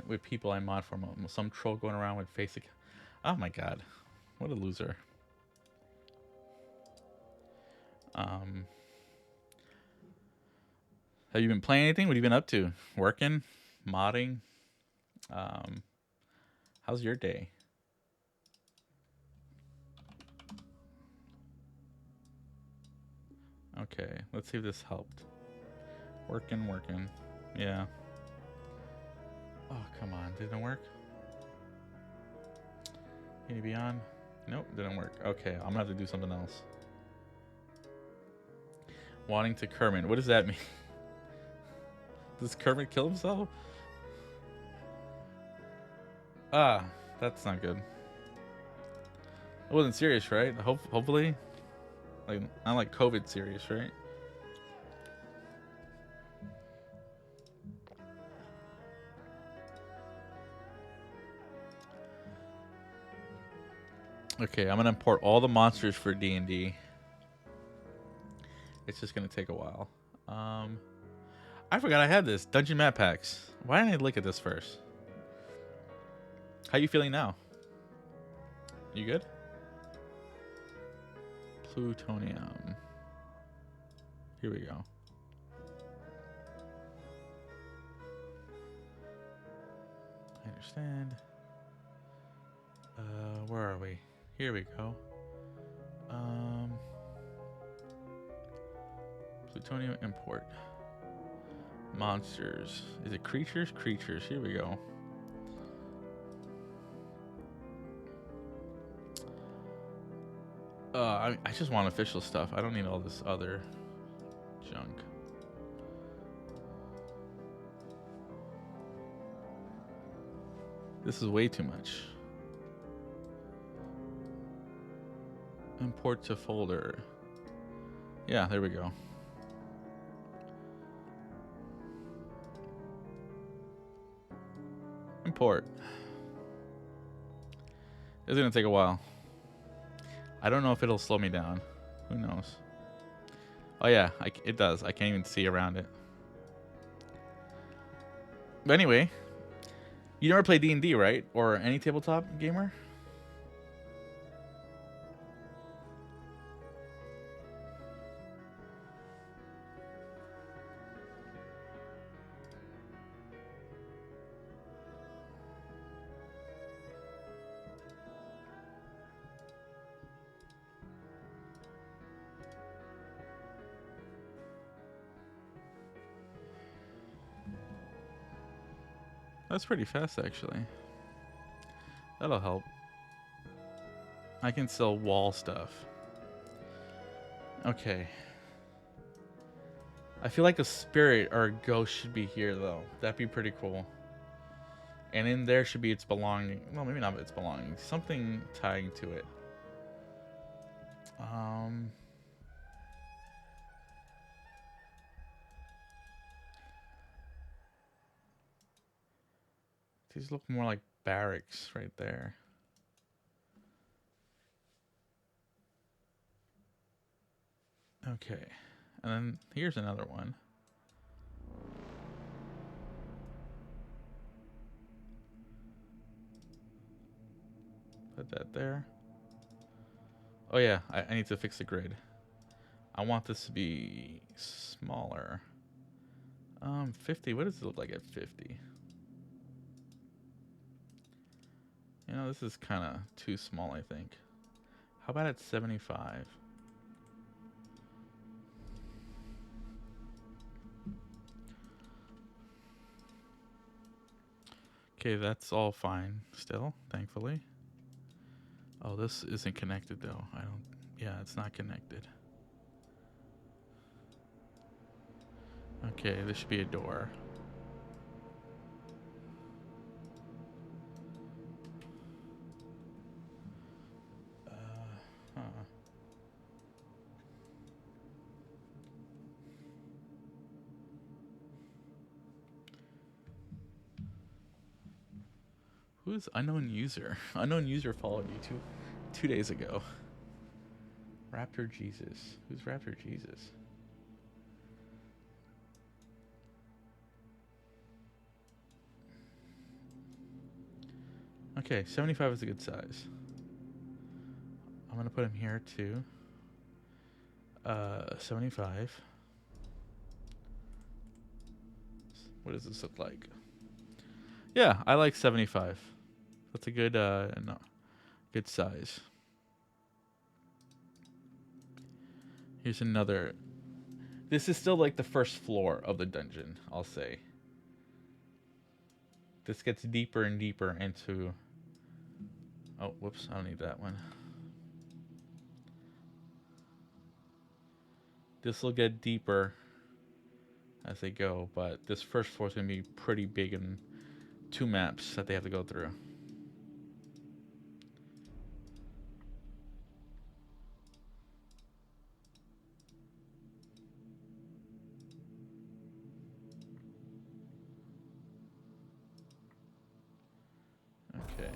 With people I mod for some troll going around with face. Oh my god. What a loser. Have you been playing anything? What have you been up to? Working? Modding? How's your day? Okay, let's see if this helped. Working. Yeah. Oh, come on. Didn't work? Can you be on? Nope, didn't work. Okay, I'm gonna have to do something else. Wanting to Kermit. What does that mean? Does Kermit kill himself? Ah, that's not good. It wasn't serious, right? Hopefully. Like, not like COVID serious, right? Okay, I'm gonna import all the monsters for D&D. It's just gonna take a while. I forgot I had this dungeon map packs. Why didn't I look at this first? How you feeling now? You good? Plutonium. Here we go. I understand. Where are we? Here we go. Plutonium import. Monsters. Is it creatures? Creatures. Here we go. I just want official stuff. I don't need all this other junk. This is way too much. Import to folder. Yeah, there we go. Import. It's gonna take a while. I don't know if it'll slow me down. Who knows? Oh yeah, it does. I can't even see around it. But anyway, you never play D&D, right? Or any tabletop gamer? That's pretty fast, actually. That'll help. I can sell wall stuff. Okay. I feel like a spirit or a ghost should be here, though. That'd be pretty cool. And in there should be its belonging. Well, maybe not its belongings. Something tying to it. These look more like barracks right there. Okay. And then here's another one. Put that there. Oh yeah, I need to fix the grid. I want this to be smaller. 50. What does it look like at 50? You know, this is kind of too small, I think. How about at 75? Okay, that's all fine still, thankfully. Oh, this isn't connected though. Yeah, it's not connected. Okay, this should be a door. Who's unknown user? Unknown user followed you two days ago. Raptor Jesus. Who's Raptor Jesus? Okay, 75 is a good size. I'm gonna put him here too. 75. What does this look like? Yeah, I like 75. That's a good no, good size. Here's another. This is still like the first floor of the dungeon, I'll say. This gets deeper and deeper into... Oh, whoops, I don't need that one. This will get deeper as they go, but this first floor is going to be pretty big and 2 maps that they have to go through. Okay.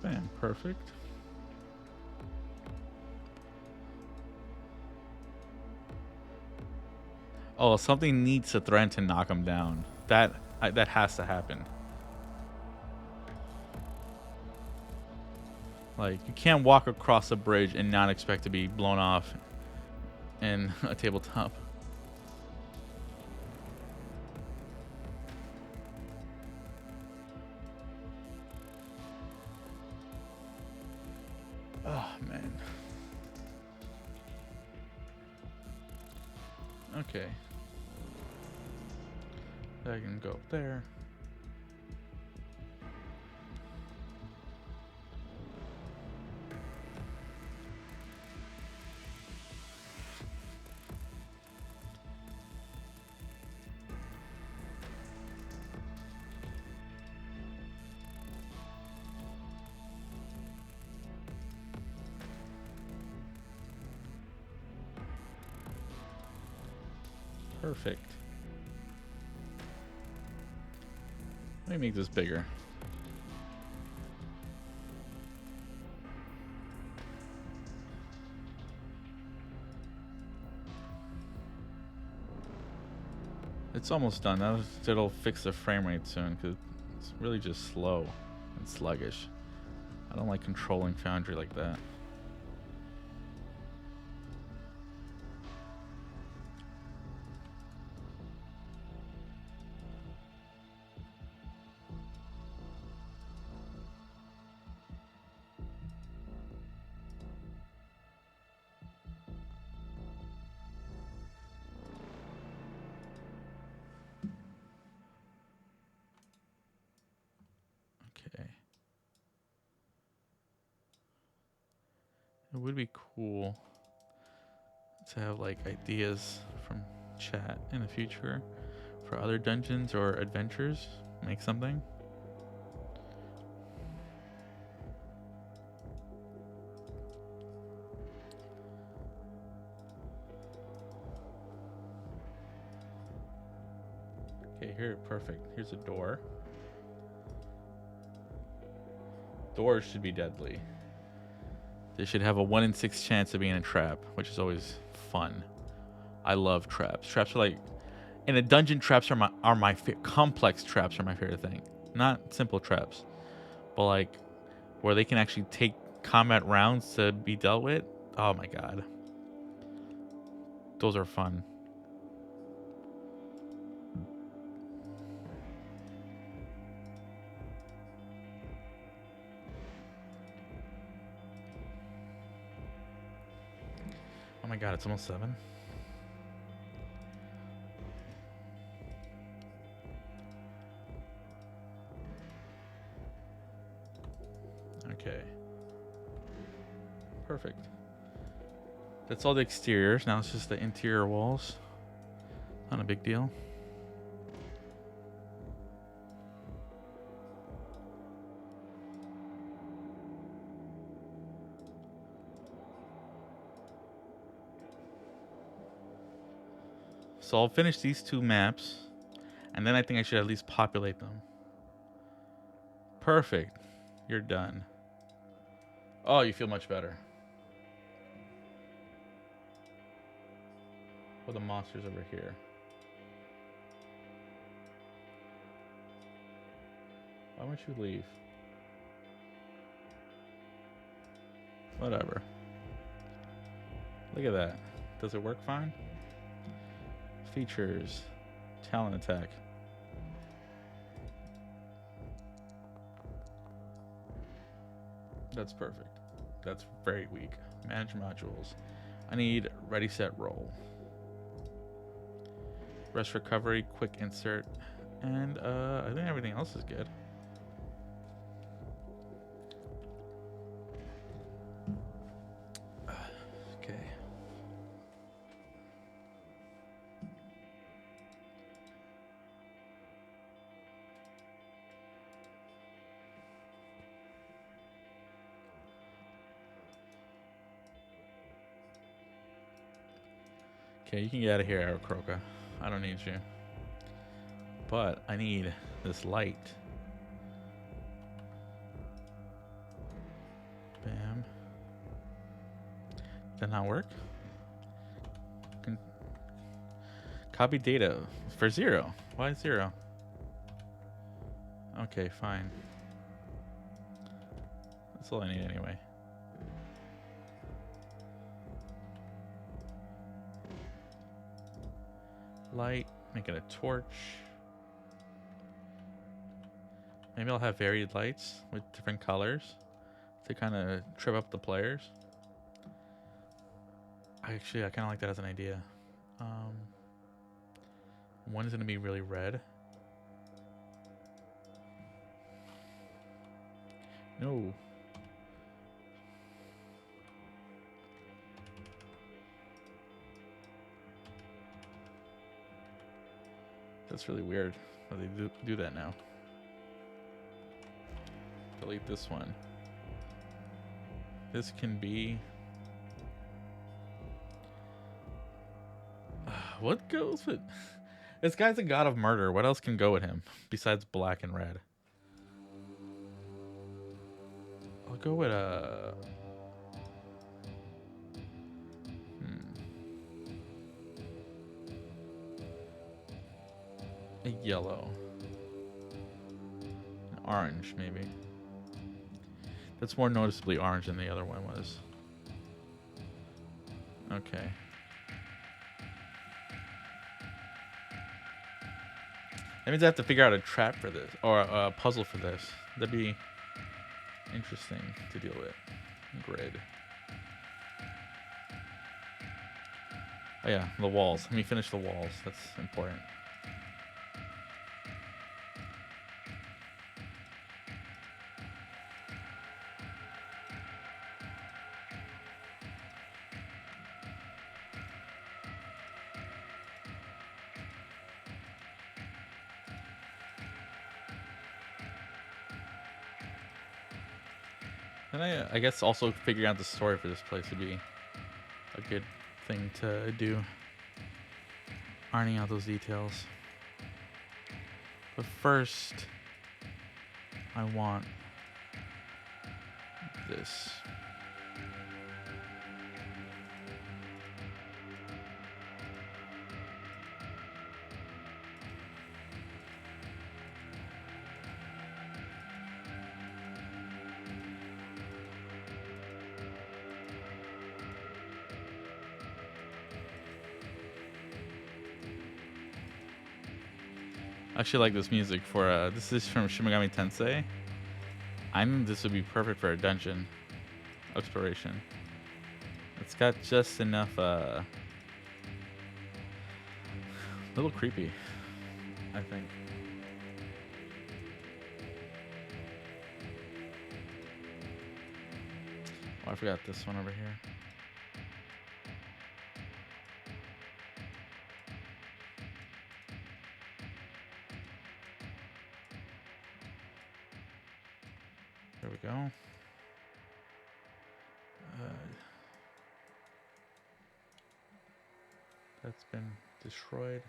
Bam, perfect. Oh, something needs to threaten to knock him down. That has to happen. Like, you can't walk across a bridge and not expect to be blown off in a tabletop. Oh, man. Okay. I can go up there. Perfect. Let me make this bigger. It's almost done. It'll fix the frame rate soon because it's really just slow and sluggish. I don't like controlling Foundry like that. Okay. It would be cool to have like ideas from chat in the future for other dungeons or adventures. Make something. Okay, here, perfect. Here's a door. Doors should be deadly. They should have a 1 in 6 chance of being a trap, which is always fun. I love traps. Traps are like, in a dungeon, traps are my complex traps are my favorite thing. Not simple traps, but like where they can actually take combat rounds to be dealt with. Oh my god, those are fun. Oh my god, it's almost 7. Okay. Perfect. That's all the exteriors. Now it's just the interior walls. Not a big deal. So I'll finish these 2 maps, and then I think I should at least populate them. Perfect. You're done. Oh, you feel much better. Oh, the monster's over here. Why won't you leave? Whatever. Look at that. Does it work fine? Features. Talent attack. That's perfect. That's very weak. Manage modules. I need ready, set, roll. Rest recovery, quick insert, and I think everything else is good. Okay. Okay, you can get out of here, Aarakocra. I don't need you. But I need this light. Did not work? Copy data for 0. Why 0? Okay, fine. That's all I need anyway. Light, make it a torch. Maybe I'll have varied lights with different colors to kind of trip up the players. Actually, I kind of like that as an idea. One is going to be really red. No. That's really weird how they do that now. Delete this one. This can be... what goes with... This guy's a god of murder. What else can go with him besides black and red? I'll go with a... a yellow. An orange, maybe. That's more noticeably orange than the other one was. Okay. That means I have to figure out a trap for this, or a puzzle for this. That'd be interesting to deal with. Grid. Oh yeah, the walls. Let me finish the walls. That's important. And I guess also figuring out the story for this place would be a good thing to do. Ironing out those details. But first, I want this. I actually like this music for this is from Shin Megami Tensei. I knew this would be perfect for a dungeon exploration. It's got just enough a little creepy, I think. Oh, I forgot this one over here. There we go. That's been destroyed.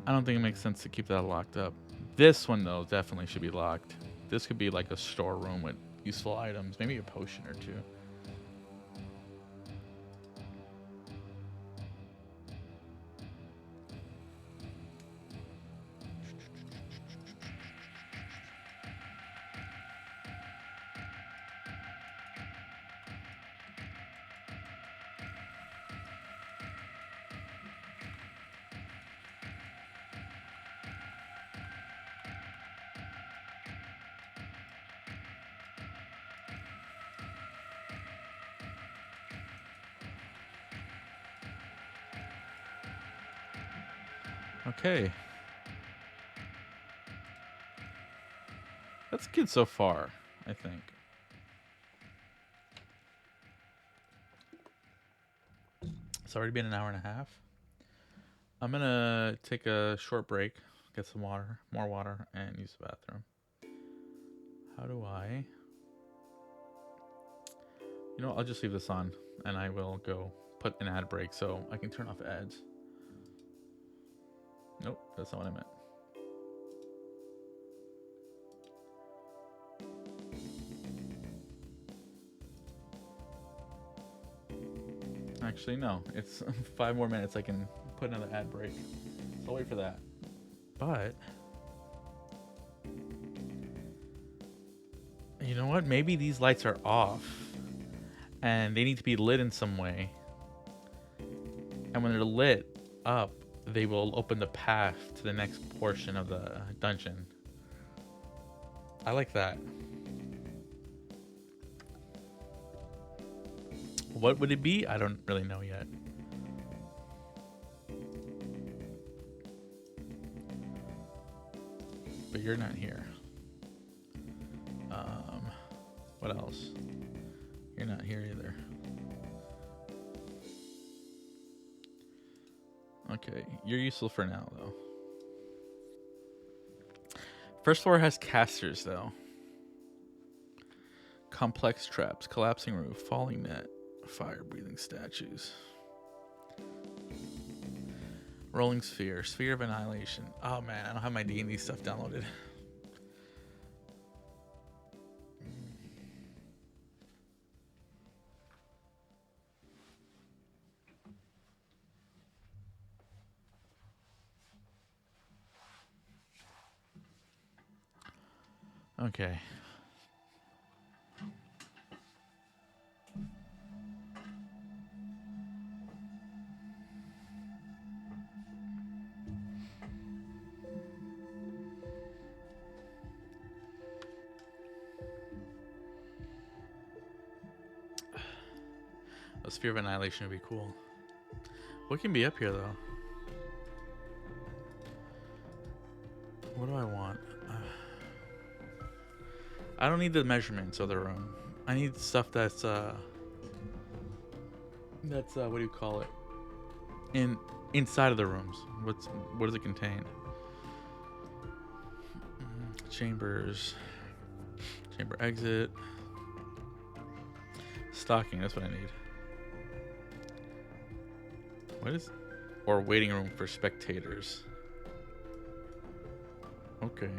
I don't think it makes sense to keep that locked up. This one, though, definitely should be locked. This could be like a storeroom with useful items, maybe a potion or two. Okay. That's good so far, I think. It's already been an hour and a half. I'm gonna take a short break, get some water, more water, and use the bathroom. How do I... You know, I'll just leave this on, and I will go put an ad break so I can turn off ads. Nope, that's not what I meant. Actually, no. It's 5 more minutes. I can put another ad break. So I'll wait for that. But you know what? Maybe these lights are off and they need to be lit in some way. And when they're lit up, they will open the path to the next portion of the dungeon. I like that. What would it be? I don't really know yet. But you're not here. What else? You're not here either. Okay, you're useful for now, though. First floor has casters, though. Complex traps, collapsing roof, falling net, fire-breathing statues. Rolling sphere, sphere of annihilation. Oh man, I don't have my D&D stuff downloaded. Okay. A sphere of annihilation would be cool. What can be up here, though? What do I want? I don't need the measurements of the room. I need stuff that's what do you call it? Inside of the rooms. What does it contain? Chambers. Chamber exit. Stocking, that's what I need. What is... Or waiting room for spectators. Okay.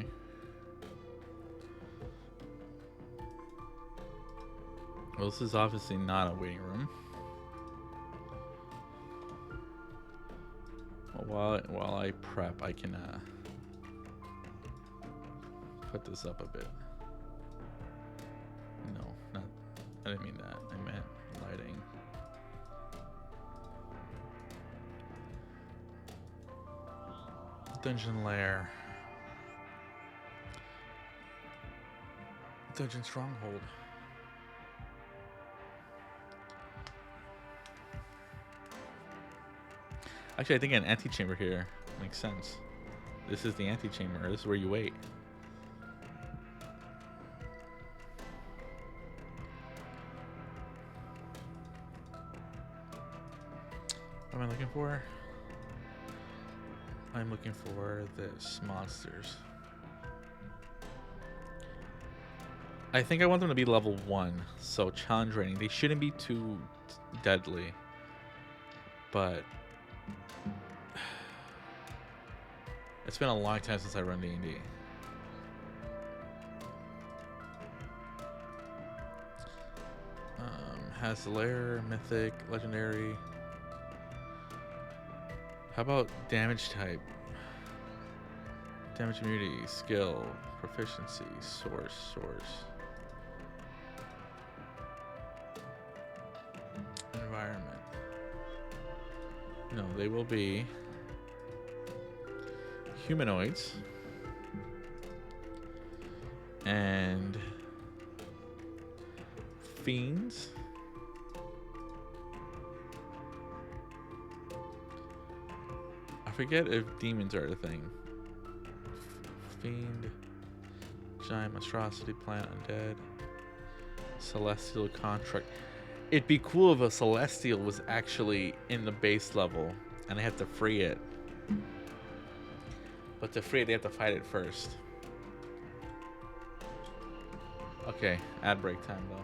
Well, this is obviously not a waiting room. Well, while I prep, I can put this up a bit. No, not... I didn't mean that. I meant lighting. Dungeon lair. Dungeon stronghold. Actually, I think an antechamber here makes sense. This is the antechamber. This is where you wait. What am I looking for? I'm looking for this monsters. I think I want them to be level 1, so challenge rating. They shouldn't be too deadly, but it's been a long time since I run D&D. Has lair, mythic, legendary. How about damage type? Damage immunity, skill, proficiency, source. Environment. No, they will be humanoids and fiends. I forget if demons are a thing. Fiend, giant monstrosity, plant, undead, celestial construct. It'd be cool if a celestial was actually in the base level and they have to free it. But to free it, they have to fight it first. Okay, ad break time though.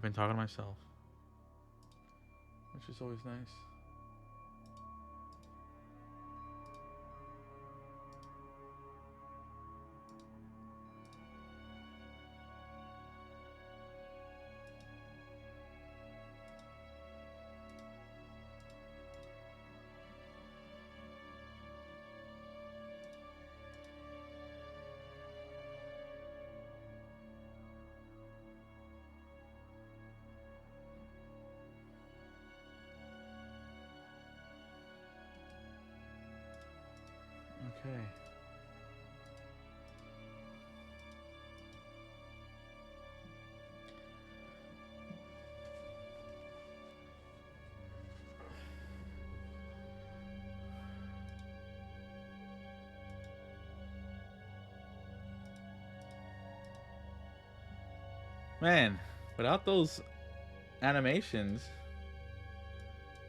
I've been talking to myself, which is always nice. Okay. Man, without those animations,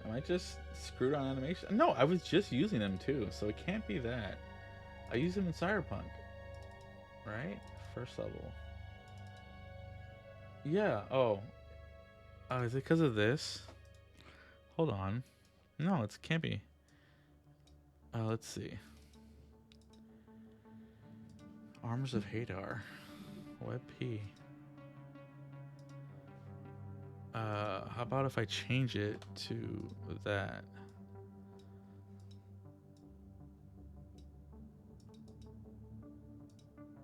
am I just screwed on animation? No, I was just using them too, so it can't be that. I use them in Cyberpunk, right? First level. Yeah. Oh. Oh, is it because of this? Hold on. No, it can't be. Let's see. Arms of Hadar. Web P. How about if I change it to that?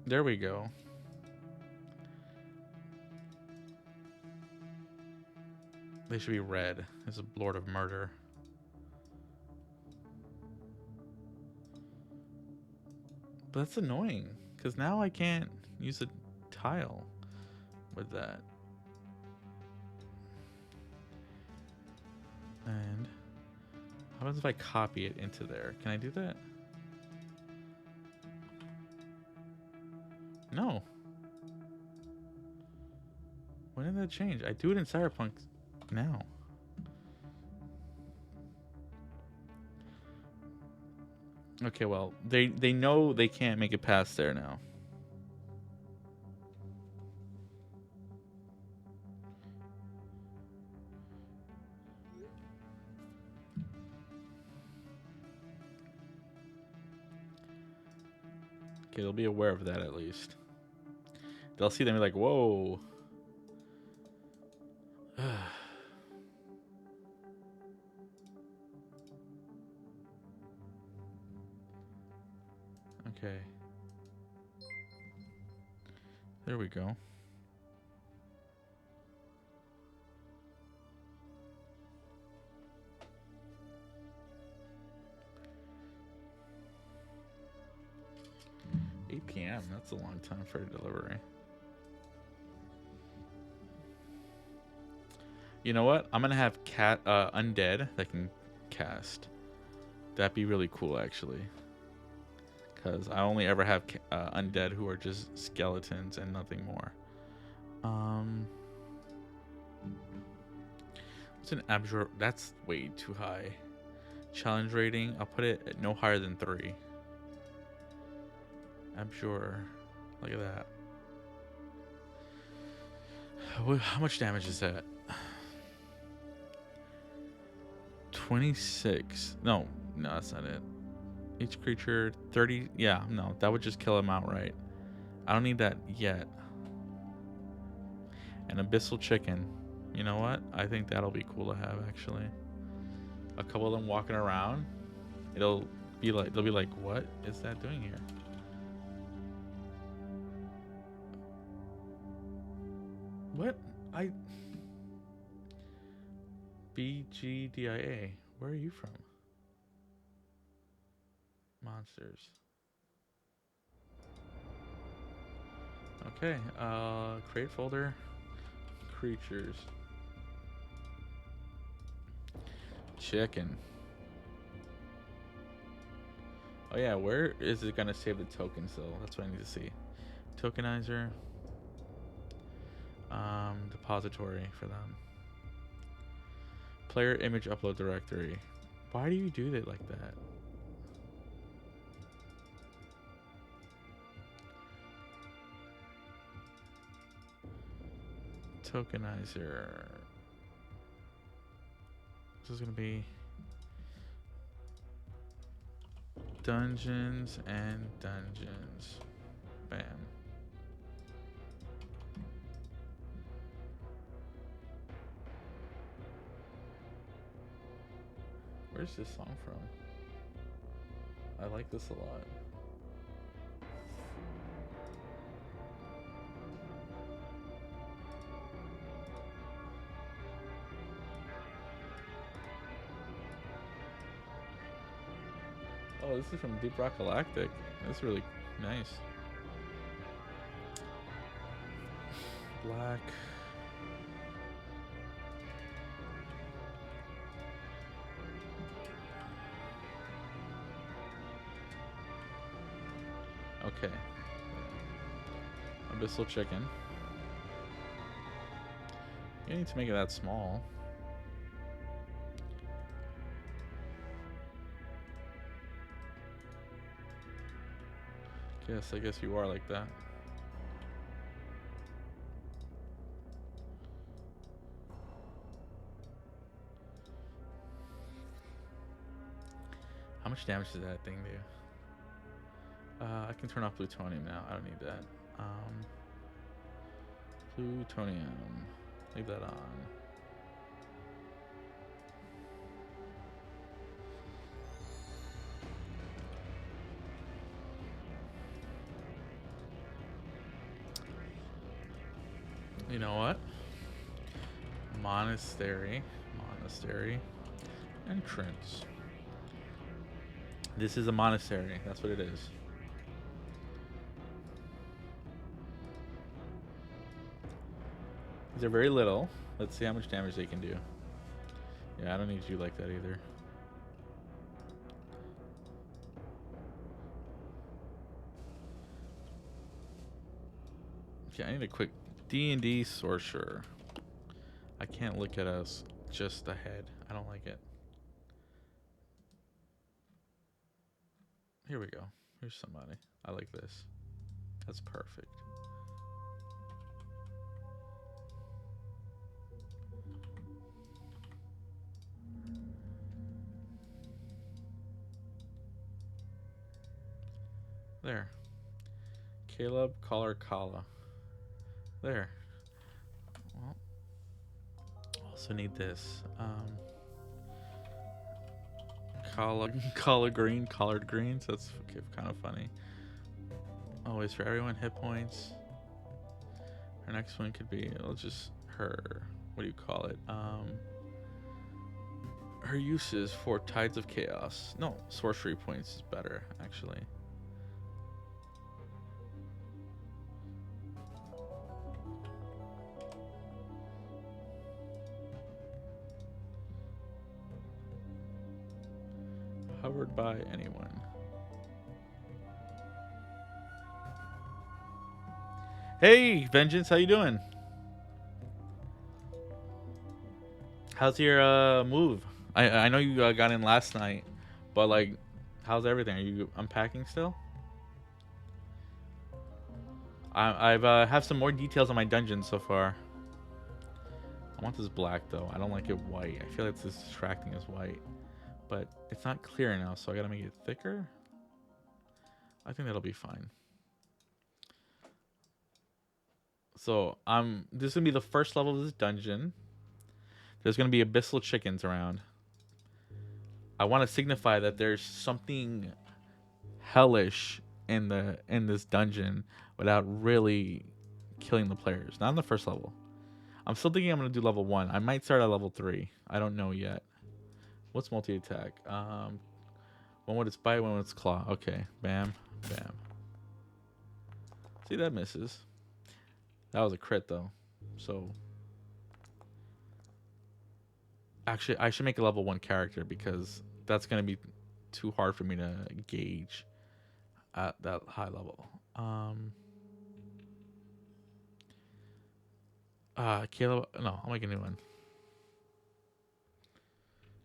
There we go. They should be red. It's a Lord of Murder. But that's annoying, because now I can't use a tile with that. And how about if I copy it into there? Can I do that? No. When did that change? I do it in Cyberpunk now. Okay, well, they know they can't make it past there now. Okay, they'll be aware of that at least. They'll see them and be like, whoa. Okay. There we go. PM. That's a long time for a delivery. You know what? I'm gonna have undead that can cast. That'd be really cool, actually. Because I only ever have undead who are just skeletons and nothing more. What's an abjure? That's way too high. Challenge rating. I'll put it at no higher than 3. Abjure. Look at that. How much damage is that? 26. No, that's not it. Each creature 30. Yeah, no, that would just kill him outright. I don't need that yet. An abyssal chicken. You know what? I think that'll be cool to have, actually. A couple of them walking around. They'll be like, what is that doing here? What? BGDIA. Where are you from? Monsters. Okay, create folder. Creatures. Chicken. Oh yeah, where is it gonna save the tokens though? That's what I need to see. Tokenizer. Depository for them. Player image upload directory. Why do you do it like that? Tokenizer. This is gonna be dungeons and dungeons. Bam. Where's this song from? I like this a lot. Oh, this is from Deep Rock Galactic. That's really nice. Black. Okay. Abyssal Chicken. You need to make it that small. Yes, I guess you are like that. How much damage does that thing do? I can turn off plutonium now. I don't need that. Plutonium. Leave that on. You know what? Monastery. Entrance. This is a monastery. That's what it is. They're very little. Let's see how much damage they can do. Yeah, I don't need you like that either. Okay, I need a quick D&D sorcerer. I can't look at us just ahead. I don't like it. Here we go. Here's somebody. I like this. That's perfect. There. Caleb Collar Kala. There. Well, also need this. Collard greens. That's kind of funny. Always for everyone. Hit points. Her next one could be. Let's just her. What do you call it? Her uses for Tides of Chaos. No, sorcery points is better actually. Covered by anyone. Hey, Vengeance, how you doing? How's your move? I know you got in last night, but like, how's everything? Are you unpacking still? I've have some more details on my dungeon so far. I want this black though. I don't like it white. I feel like it's distracting as white. But it's not clear now, so I gotta make it thicker. I think that'll be fine. So this is gonna be the first level of this dungeon. There's gonna be abyssal chickens around. I want to signify that there's something hellish in this dungeon without really killing the players. Not in the first level. I'm still thinking I'm gonna do level 1. I might start at level 3. I don't know yet. What's multi-attack? One with its bite, one with its claw. Okay, bam, bam. See, that misses. That was a crit, though. So, actually, I should make a level 1 character because that's going to be too hard for me to gauge at that high level. Caleb, no, I'll make a new one.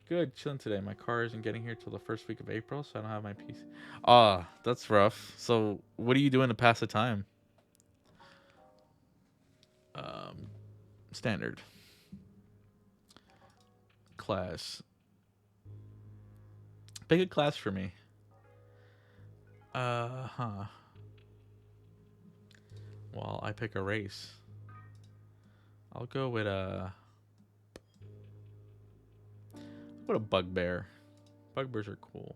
Good, chilling today. My car isn't getting here till the first week of April, so I don't have my PC. That's rough. So, what are you doing to pass the time? Standard. Class. Pick a class for me. Huh. Well, I pick a race. I'll go with a bugbear. Bugbears are cool.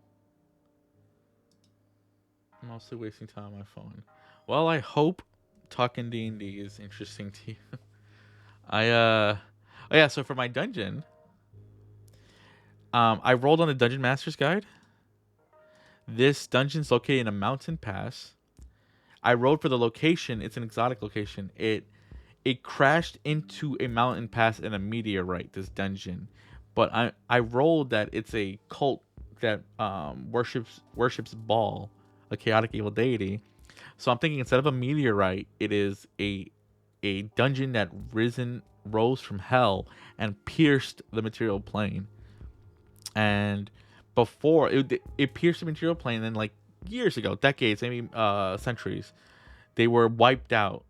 I'm mostly wasting time on my phone. Well, I hope talking D&D is interesting to you. Oh yeah, so for my dungeon, I rolled on the Dungeon Master's Guide. This dungeon's located in a mountain pass. I rolled for the location. It's an exotic location. It crashed into a mountain pass in a meteorite, this dungeon. But I rolled that it's a cult that worships Baal, a chaotic evil deity. So I'm thinking instead of a meteorite, it is a dungeon that rose from hell and pierced the material plane. And before it pierced the material plane, and like years ago, decades, maybe centuries, they were wiped out,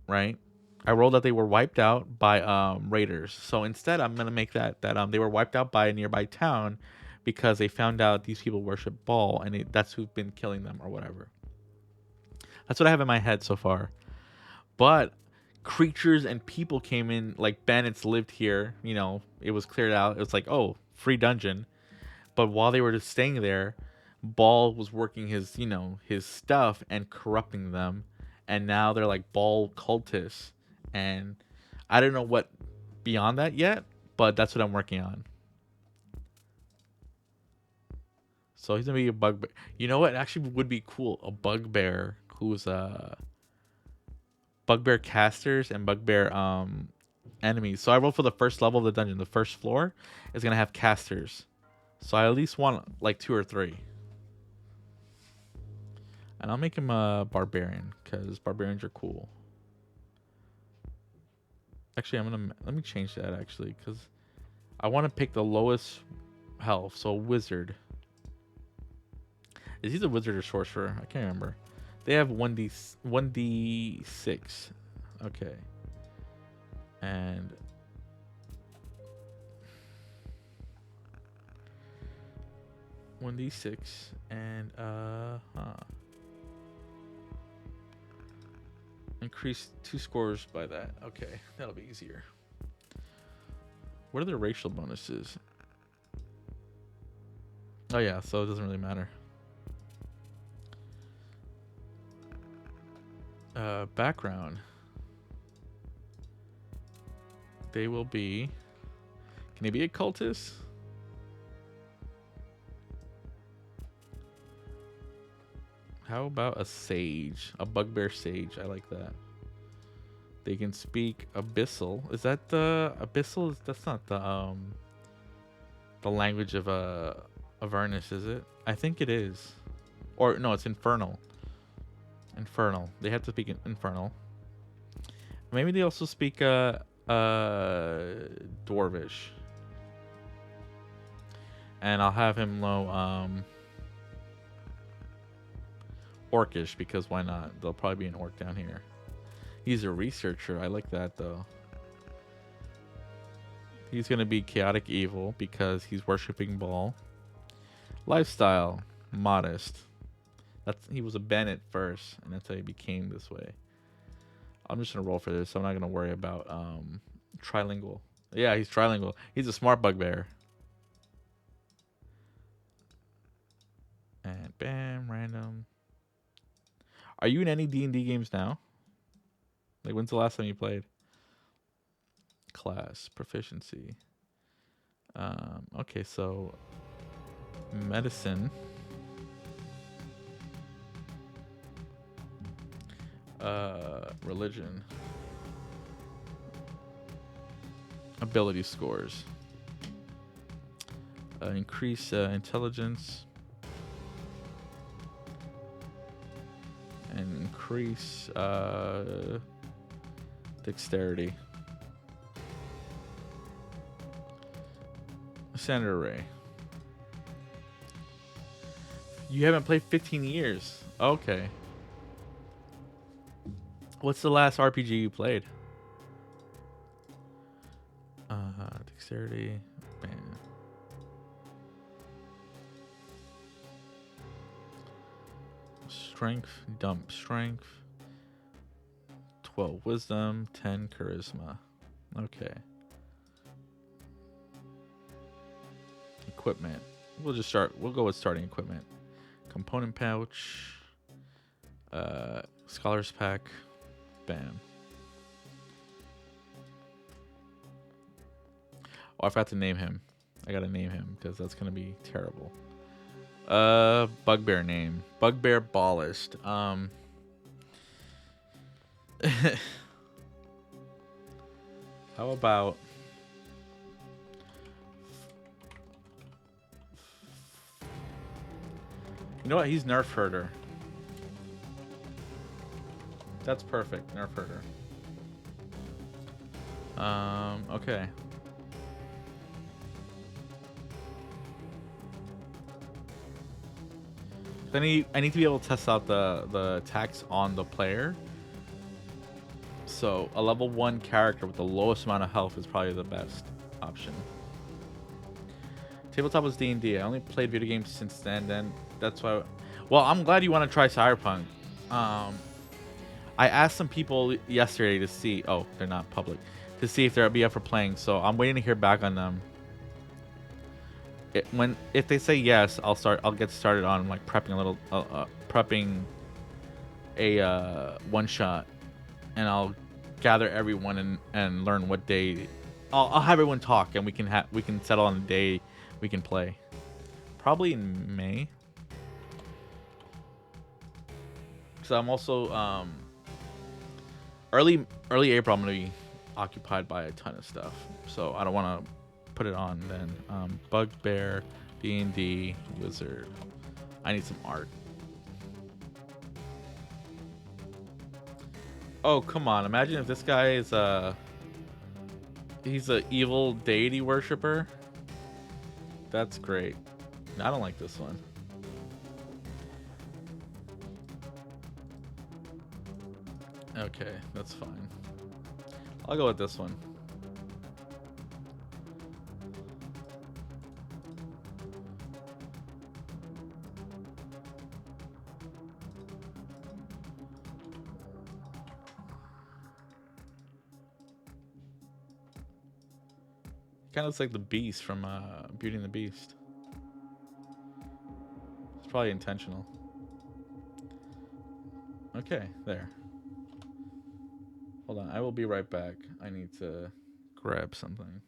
right? I rolled that they were wiped out by raiders. So instead, I'm gonna make that they were wiped out by a nearby town because they found out these people worship Baal, and that's who's been killing them or whatever. That's what I have in my head so far. But creatures and people came in, like bandits lived here. You know, it was cleared out. It was like, oh, free dungeon. But while they were just staying there, Baal was working his stuff and corrupting them. And now they're like Baal cultists. And I don't know what beyond that yet, but that's what I'm working on. So he's gonna be a bugbear. You know what actually would be cool? A bugbear who's bugbear casters and bugbear enemies. So I rolled for the first level of the dungeon. The first floor is gonna have casters. So I at least want like 2 or 3. And I'll make him a barbarian because barbarians are cool. Actually, let me change that actually because I want to pick the lowest health. So wizard. Is he a wizard or sorcerer? I can't remember. They have 1d6. Okay. And one d6 and increase 2 scores by that. Okay, that'll be easier. What are the racial bonuses? Oh yeah, so it doesn't really matter. Background. They will be. Can they be a cultist? How about a sage? A bugbear sage. I like that. They can speak abyssal. Is that the abyssal? That's not the language of Avernus, is it? I think it is. Or no, it's infernal. Infernal. They have to speak in infernal. Maybe they also speak Dwarvish. And I'll have him low Orcish because why not? There'll probably be an orc down here. He's a researcher. I like that though. He's gonna be chaotic evil because he's worshiping Baal. Lifestyle modest. He was a Bennett first, and that's how he became this way. I'm just gonna roll for this. So I'm not gonna worry about trilingual. Yeah, he's trilingual. He's a smart bugbear. And bam, random. Are you in any D&D games now? Like, when's the last time you played? Class proficiency. Okay, so medicine. Religion. Ability scores. Increase intelligence. And increase dexterity. Standard array. You haven't played 15 years. Okay. What's the last RPG you played? Dexterity. Bam. Strength. Dump strength. 12 wisdom. 10 charisma. Okay. Equipment. We'll just start. We'll go with starting equipment. Component pouch. Scholars pack. Bam. Oh, I forgot to name him. I gotta name him because that's gonna be terrible. Bugbear name. Bugbear Ballist. How about you know what? He's Nerf Herder. That's perfect. Nerf Herder. Okay. I need to be able to test out the attacks on the player. So a level 1 character with the lowest amount of health is probably the best option. Tabletop was D&D. I only played video games since then. That's why. Well, I'm glad you want to try Cyberpunk. I asked some people yesterday to see. Oh, they're not public. To see if they'll be up for playing. So I'm waiting to hear back on them. If they say yes, I'll get started on like prepping a one shot, and I'll gather everyone and learn what day. I'll have everyone talk, and we can settle on a day we can play. Probably in May. So I'm also early April. I'm gonna be occupied by a ton of stuff, so I don't want to put it on then. Bugbear, D&D, Wizard. I need some art. Oh, come on. Imagine if this guy is he's a evil deity worshiper. That's great. I don't like this one. Okay, that's fine. I'll go with this one. Kind of looks like the Beast from Beauty and the Beast. It's probably intentional. Okay, there. Hold on, I will be right back. I need to grab something.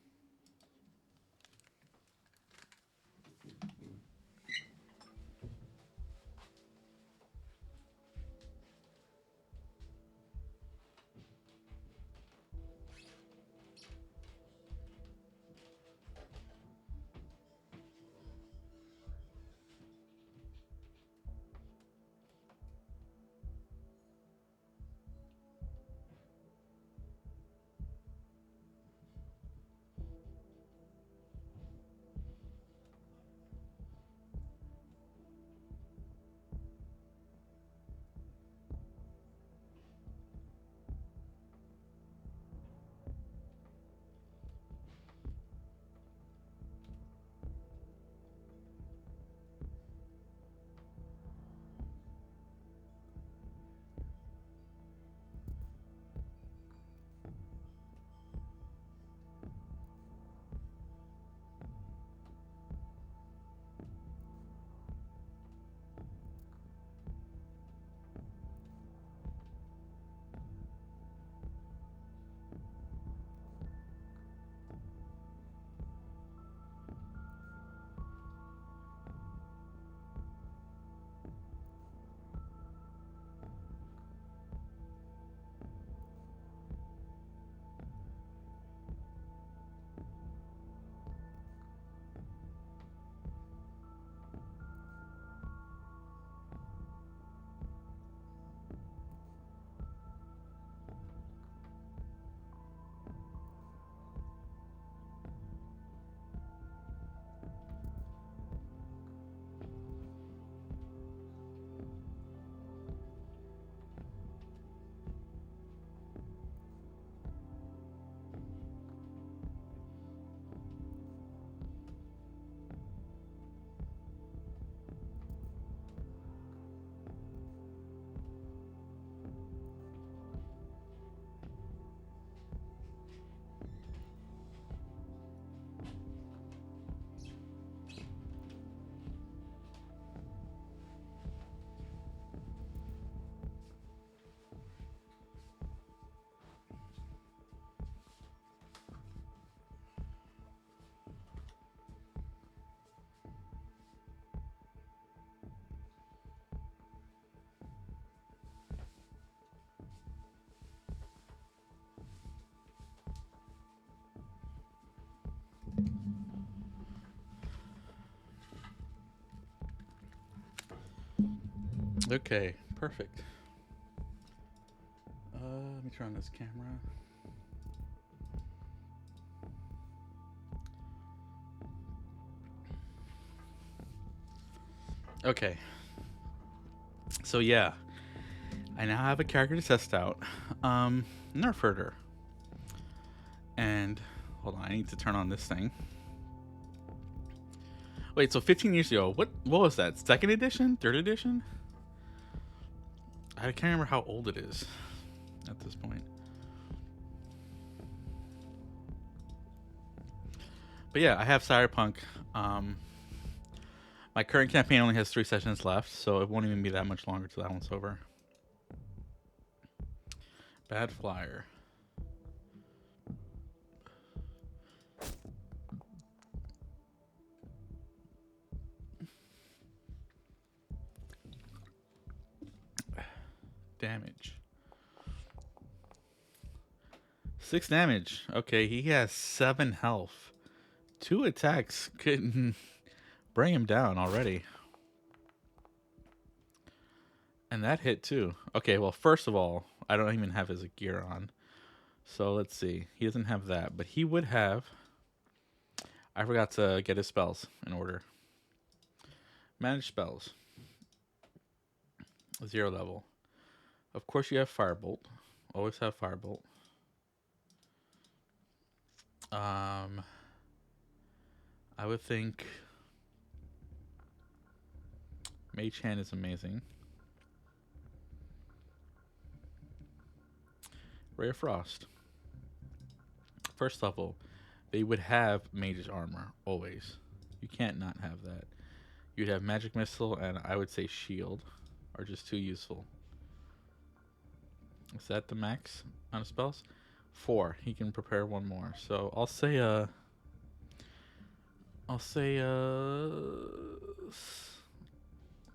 Okay, perfect. Let me turn on this camera. Okay. So yeah, I now have a character to test out. Nerf Herder. And hold on, I need to turn on this thing. Wait, so 15 years ago, what was that? Second edition? Third edition? I can't remember how old it is at this point. But yeah, I have Cyberpunk. My current campaign only has 3 sessions left, so it won't even be that much longer till that one's over. Bad Flyer. Damage. 6 damage. Okay, he has 7 health. 2 attacks couldn't bring him down already. And that hit too. Okay, well, first of all, I don't even have his gear on. So let's see. He doesn't have that, but he would have. I forgot to get his spells in order. Manage spells. 0 level. Of course, you have Firebolt. Always have Firebolt. I would think Mage Hand is amazing. Ray of Frost. First level, they would have Mage's Armor, always. You can't not have that. You'd have Magic Missile, and I would say Shield are just too useful. Is that the max on spells? 4. He can prepare 1 more. So I'll say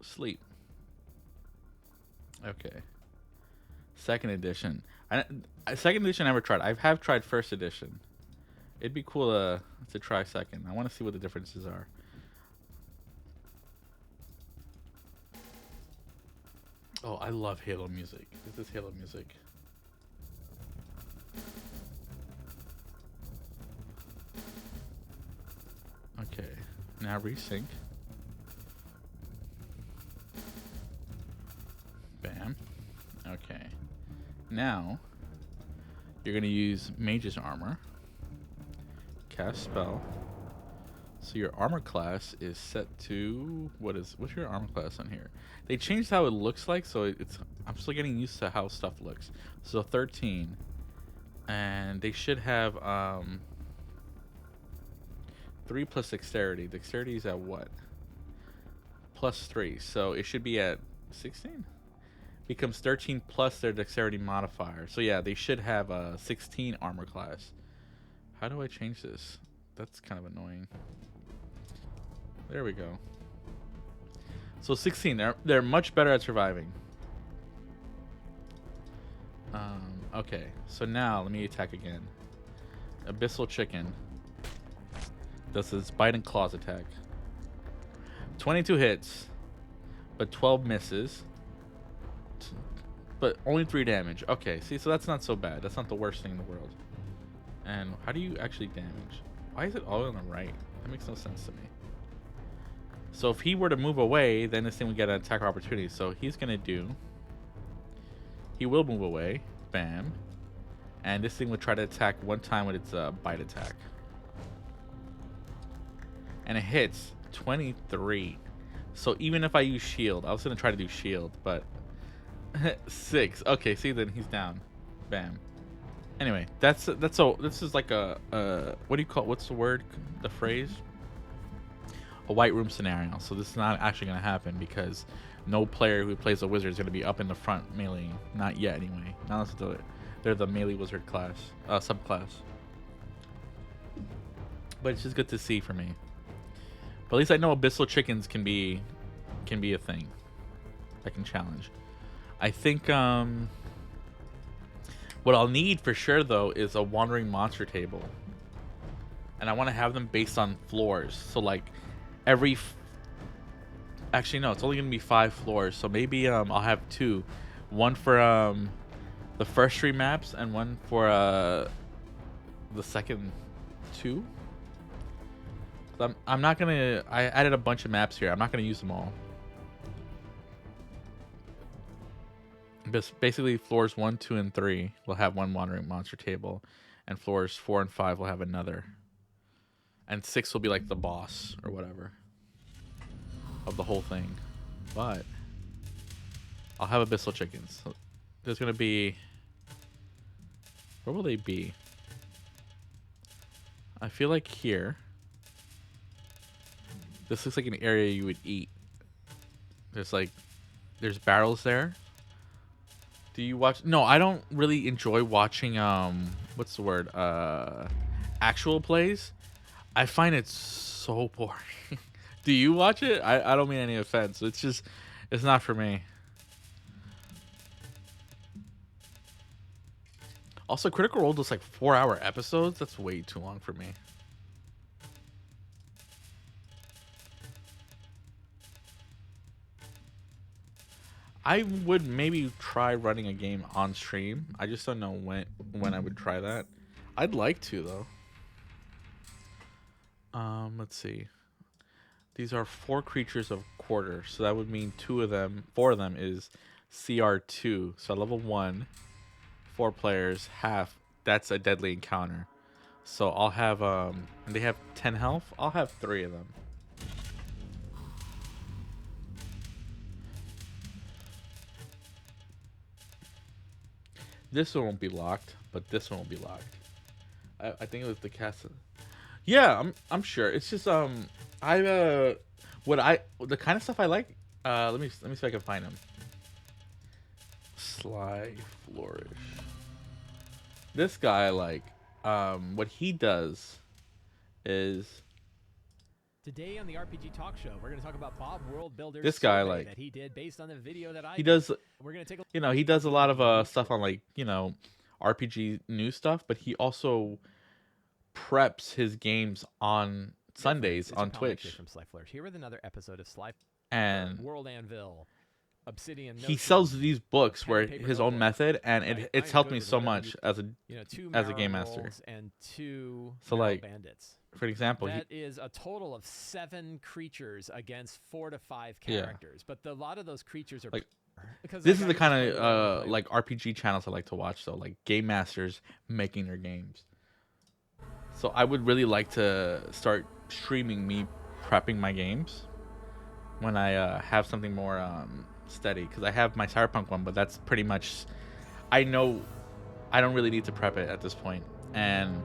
Sleep. Okay. Second edition. Second edition I never tried. I have tried first edition. It'd be cool to try second. I want to see what the differences are. Oh, I love Halo music. This is Halo music. Okay, now resync. Bam. Okay. Now, you're going to use Mage's Armor. Cast spell. So your armor class is set to what's your armor class on here? They changed how it looks like, so I'm still getting used to how stuff looks. So 13, and they should have 3 plus dexterity. Dexterity is at what? +3, so it should be at 16. Becomes 13 plus their dexterity modifier. So yeah, they should have a 16 armor class. How do I change this? That's kind of annoying. There we go. So 16, they're much better at surviving. Okay, so now let me attack again. Abyssal Chicken does his bite and claws attack. 22 hits, but 12 misses. But only 3 damage. Okay, see, so that's not so bad. That's not the worst thing in the world. And how do you actually damage? Why is it all on the right? That makes no sense to me. So if he were to move away, then this thing would get an attack opportunity. So he's going to do... He will move away. Bam. And this thing would try to attack 1 time with its bite attack. And it hits 23. So even if I use shield, I was going to try to do shield, but... 6. Okay, see, then he's down. Bam. Anyway, this is like a what do you call, what's the word, the phrase? A white room scenario. So this is not actually going to happen because no player who plays a wizard is going to be up in the front melee. Not yet, anyway. Not unless they're the melee wizard class, subclass. But it's just good to see for me. But at least I know abyssal chickens can be a thing. I can challenge. I think what I'll need for sure though is a wandering monster table, and I want to have them based on floors. So like every Actually, no, it's only gonna be 5 floors, so maybe I'll have two, one for the first 3 maps and one for the second 2. I'm not gonna. I added a bunch of maps here. I'm not gonna use them all. Basically, floors 1, 2, and 3 will have one wandering monster table, and floors 4 and 5 will have another, and 6 will be like the boss or whatever of the whole thing. But I'll have abyssal chickens. So there's gonna be. Where will they be? I feel like here. This looks like an area you would eat. There's barrels there. Do you watch? No, I don't really enjoy watching what's the word? Actual plays. I find it so boring. Do you watch it? I don't mean any offense. It's not for me. Also, Critical Role does like 4-hour episodes. That's way too long for me. I would maybe try running a game on stream. I just don't know when I would try that. I'd like to though. Let's see. These are 4 creatures of quarter, so that would mean 4 of them is CR2. So level 1, 4 players, half. That's a deadly encounter. So I'll have and they have 10 health. I'll have 3 of them. This one won't be locked, but this one will be locked. I think it was the castle. Yeah, I'm sure. It's just the kind of stuff I like. Let me see if I can find him. Sly Flourish. This guy, like, what he does is. Today on the RPG Talk Show, we're going to talk about Bob World Builder's this guy, survey like, that he did based on the video that he does. We're going to take he does a lot of stuff on, like, RPG news stuff, but he also preps his games on Sundays on Twitch. From Sly Flourish. Here with another episode of Sly and World Anvil. Obsidian. He sells these books where his own method, and it's helped me so much as a game master. And 2 so like bandits. For example, that is a total of 7 creatures against 4 to 5 characters. Yeah. But a lot of those creatures are like because this is the kind of like RPG channels I like to watch. So like game masters making their games. So I would really like to start streaming me prepping my games when I have something more steady, because I have my Cyberpunk one, but that's pretty much, I know I don't really need to prep it at this point. And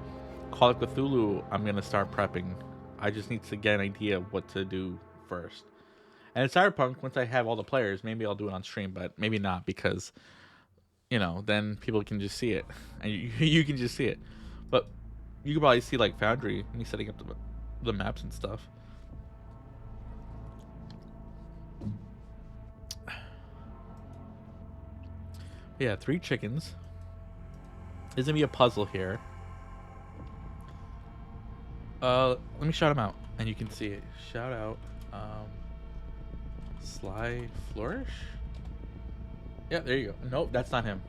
Call of Cthulhu, I'm gonna start prepping. I just need to get an idea of what to do first. And in Cyberpunk, once I have all the players, maybe I'll do it on stream, but maybe not, because then people can just see it and you can just see it. But you can probably see like Foundry, me setting up the maps and stuff. Yeah, 3 chickens. There's gonna be a puzzle here. Let me shout him out, and you can see it. Shout out, Sly Flourish. Yeah, there you go. Nope, that's not him.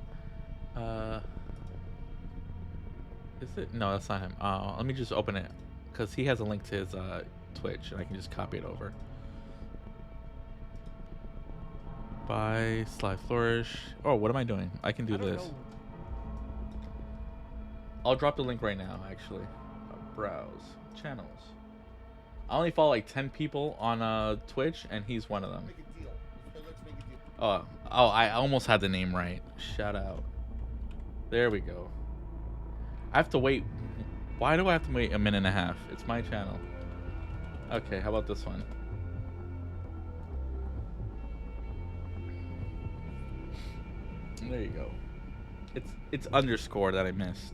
Is it? No, that's not him. Let me just open it, because he has a link to his Twitch, and I can just copy it over. By Sly Flourish. Oh, what am I doing? I can do this. I'll drop the link right now, actually. Browse channels. I only follow like 10 people on Twitch, and he's one of them. Oh, I almost had the name right. Shout out. There we go. I have to wait. Why do I have to wait a minute and a half? It's my channel. Okay, how about this one? There you go. It's underscore that I missed.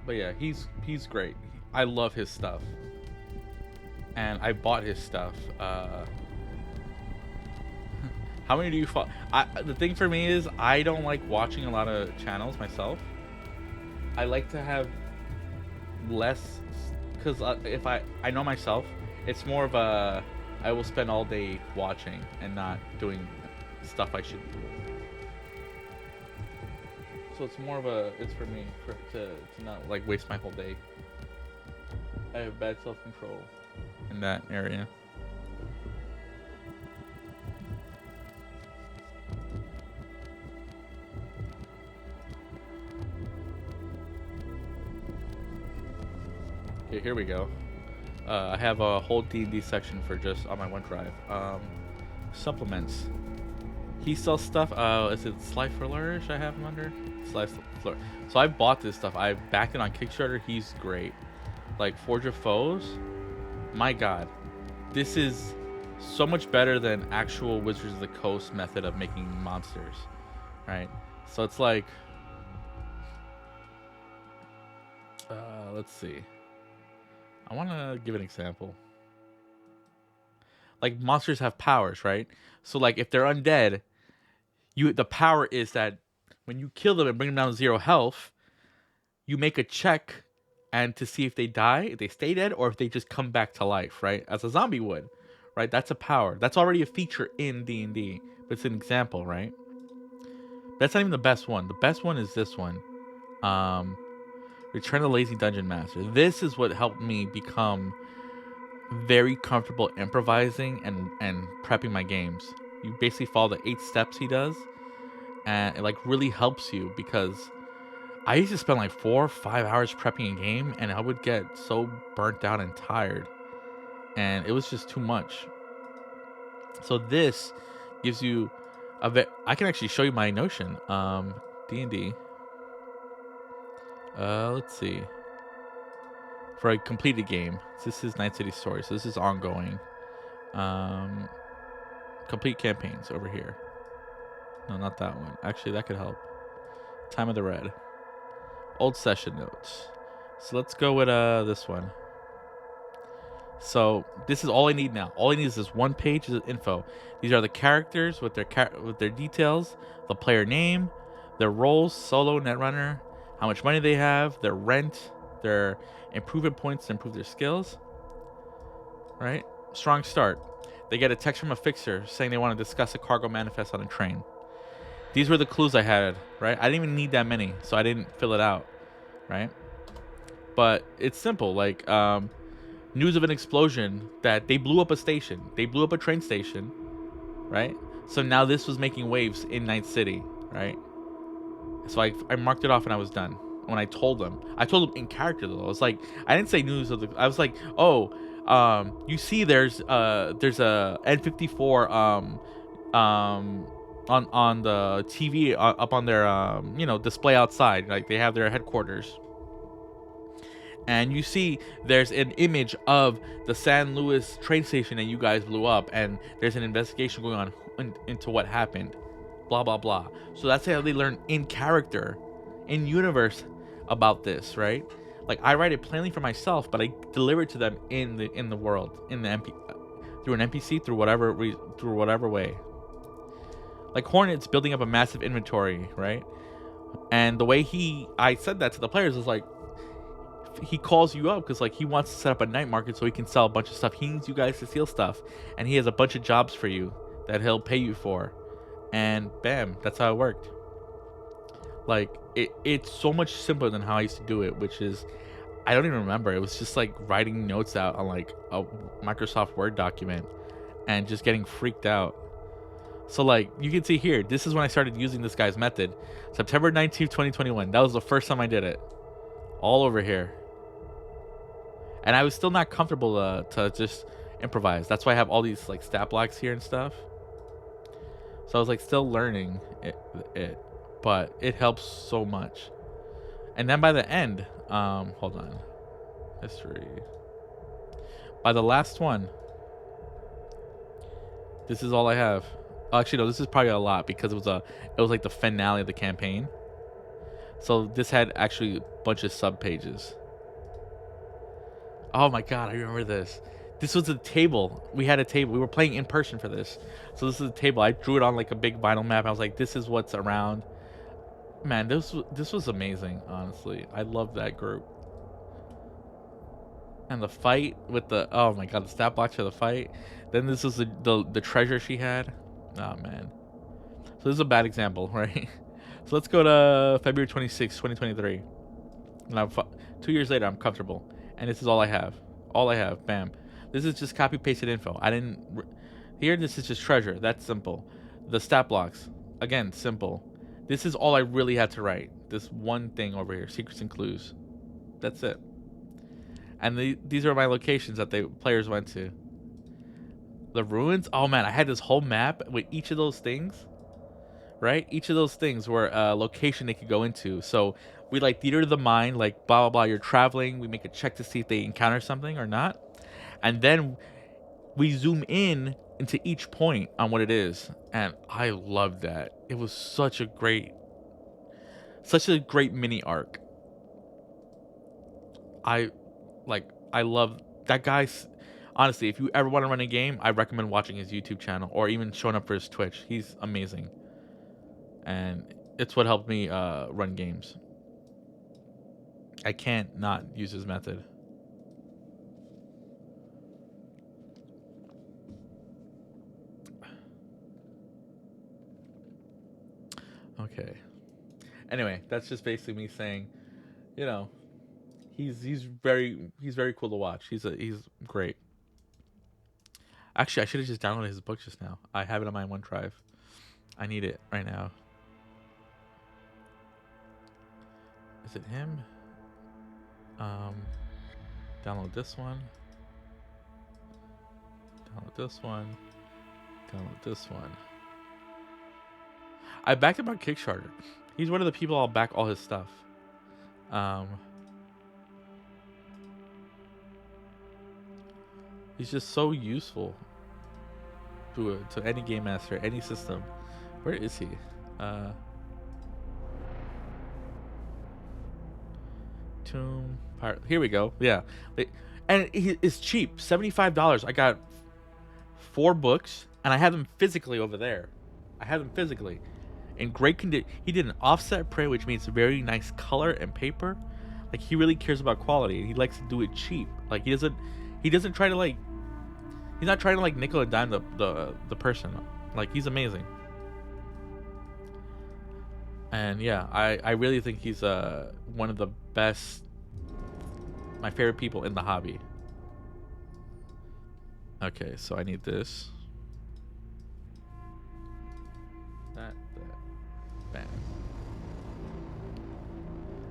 But yeah, he's great. I love his stuff. And I bought his stuff. How many do you follow? The thing for me is I don't like watching a lot of channels myself. I like to have less, because if I know myself, it's more of a I will spend all day watching and not doing stuff I should do. So it's more of a, it's for me to not like waste my whole day. I have bad self-control in that area. Okay, here we go. I have a whole D&D section for just on my OneDrive. Supplements. He sells stuff. Is it Sly Flourish I have him under? Sly Flourish. So I bought this stuff. I backed it on Kickstarter. He's great. Like Forge of Foes. My God, this is so much better than actual Wizards of the Coast method of making monsters, right? So it's like, let's see. I want to give an example. Like monsters have powers, right? So like if they're undead, the power is that when you kill them and bring them down to 0 health, you make a check and to see if they die, if they stay dead, or if they just come back to life, right? As a zombie would, right? That's a power. That's already a feature in D&D, but it's an example, right? That's not even the best one. The best one is this one. Return of the Lazy Dungeon Master. This is what helped me become very comfortable improvising and prepping my games. You basically follow the 8 steps he does, and it like really helps you, because I used to spend like 4 or 5 hours prepping a game, and I would get so burnt out and tired, and it was just too much. So this gives you I can actually show you my Notion. D&D. Let's see. For a completed game, this is Night City Story, so this is ongoing. Complete campaigns over here. No, not that one. Actually, that could help. Time of the Red. Old session notes. So let's go with this one. So this is all I need now. All I need is this one page of info. These are the characters with their details, the player name, their roles, solo, netrunner, how much money they have, their rent, their improvement points to improve their skills. Right? Strong start. They get a text from a fixer saying they want to discuss a cargo manifest on a train. These were the clues I had, right? I didn't even need that many, so I didn't fill it out, right? But it's simple, like news of an explosion that they blew up a station. They blew up a train station, right? So now this was making waves in Night City, right? So I marked it off and I was done. When I told them in character though. I was like, I didn't say news of the. I was like, oh, you see, there's a N54 on the TV up on their display outside. Like they have their headquarters. And you see there's an image of the San Luis train station that you guys blew up, and there's an investigation going on into what happened. Blah, blah, blah. So that's how they learn in character, in universe about this, right? Like I write it plainly for myself, but I deliver it to them in the world, in the through an NPC, through whatever way. Like Hornet's building up a massive inventory, right? And the way I said that to the players is like, he calls you up because like he wants to set up a night market so he can sell a bunch of stuff. He needs you guys to steal stuff, and he has a bunch of jobs for you that he'll pay you for, and bam, that's how it worked. Like it's so much simpler than how I used to do it, which is I don't even remember. It was just like writing notes out on like a Microsoft Word document and just getting freaked out. So like you can see here, this is when I started using this guy's method. September 19th, 2021. That was the first time I did it. All over here. And I was still not comfortable to just improvise. That's why I have all these like stat blocks here and stuff. So I was like still learning it, but it helps so much. And then by the end, hold on, history. By the last one, this is all I have. Actually, no, this is probably a lot because it was like the finale of the campaign. So this had actually a bunch of sub pages. Oh my god, I remember this. This was a table. We had a table. We were playing in person for this. So this is a table. I drew it on like a big vinyl map. I was like, this is what's around. Man, this was amazing, honestly. I love that group. And the fight with the, oh my god, the stat blocks for the fight. Then this is the treasure she had. Oh man. So this is a bad example, right? So let's go to February 26, 2023. And 2 years later, I'm comfortable. And this is all I have. All I have. Bam. This is just copy pasted info. I didn't. Here, this is just treasure. That's simple. The stat blocks. Again, simple. This is all I really had to write. This one thing over here. Secrets and clues. That's it. And these are my locations that the players went to. The ruins. Oh man, I had this whole map with each of those things. Right? Each of those things were a location they could go into. So we like theater of the mind, like blah blah blah. You're traveling. We make a check to see if they encounter something or not, and then we zoom in into each point on what it is. And I loved that. It was such a great mini arc. I love that guy's. Honestly, if you ever want to run a game, I recommend watching his YouTube channel or even showing up for his Twitch. He's amazing. And it's what helped me run games. I can't not use his method. Okay. Anyway, that's just basically me saying, you know, he's very cool to watch. He's great. Actually, I should have just downloaded his book just now. I have it on my OneDrive. I need it right now. Is it him? Download this one. Download this one. Download this one. I backed him on Kickstarter. He's one of the people I'll back all his stuff. He's just so useful to any game master, any system. Where is he? Tomb Pirate. Here we go. Yeah, and it's cheap. $75. I got 4 books, and I have them physically over there. I have them physically in great condition. He did an offset print, which means very nice color and paper. Like, he really cares about quality, and he likes to do it cheap. Like, he doesn't try to like. He's not trying to like nickel and dime the person. Like, he's amazing. And yeah, I really think he's one of the best, my favorite people in the hobby. Okay, so I need this. That. Bam.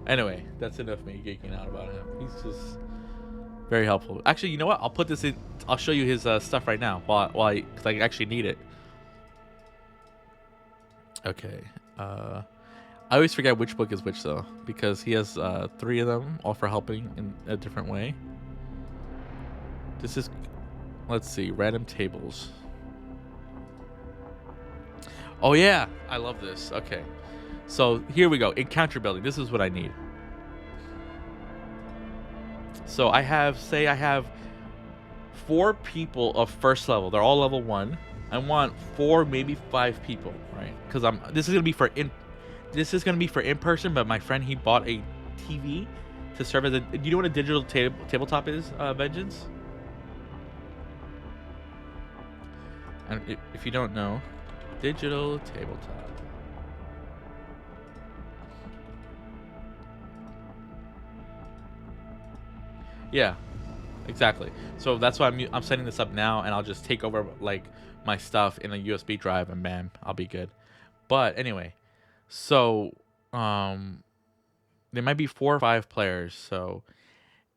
Anyway, that's enough of me geeking out about him. He's just very helpful. Actually, you know what? I'll put this in. I'll show you his stuff right now because I actually need it. Okay. I always forget which book is which though, because he has 3 of them, all for helping in a different way. This is, let's see, random tables. Oh yeah, I love this. Okay, so here we go. Encounter building. This is what I need. So I have 4 people of first level. They're all level 1. I want 4, maybe 5 people, right? Because this is gonna be for in person. But my friend, he bought a TV to serve as a. Do you know what a digital tabletop is, Vengeance? And if you don't know, digital tabletop. Yeah, exactly. So that's why I'm setting this up now, and I'll just take over like my stuff in a USB drive, and bam, I'll be good. But anyway, so there might be 4 or 5 players. So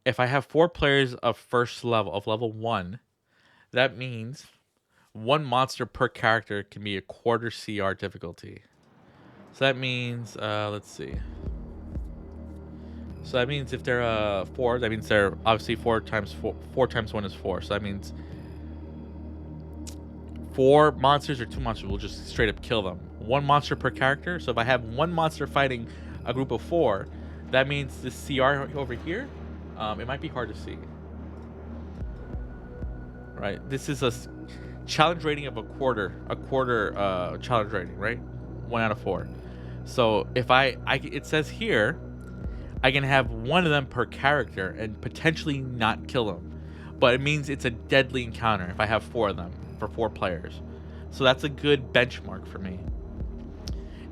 if I have 4 players of level 1, that means 1 monster per character can be a quarter CR difficulty. So that means let's see. So that means if they're 4, that means they're obviously 4 times 1 is 4. So that means 4 monsters or 2 monsters will just straight up kill them. 1 monster per character. So if I have 1 monster fighting a group of 4, that means this CR over here, it might be hard to see. Right? This is a challenge rating of a quarter challenge rating, right? 1 out of 4. So if it says here, I can have one of them per character and potentially not kill them. But it means it's a deadly encounter if I have 4 of them for 4 players. So that's a good benchmark for me.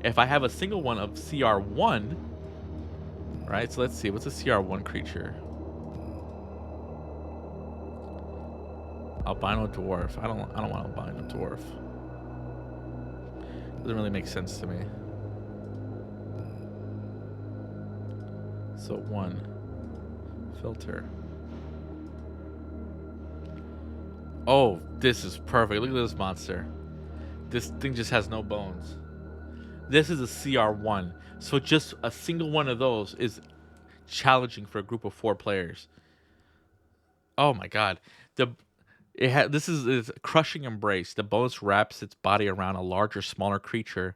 If I have a single one of CR1, right? So let's see, what's a CR1 creature? Albino dwarf. I don't want albino dwarf. Doesn't really make sense to me. So 1 filter. Oh, this is perfect. Look at this monster. This thing just has no bones. This is a CR1. So just a single one of those is challenging for a group of 4 players. Oh my god. This is crushing embrace. The bonus wraps its body around a larger, smaller creature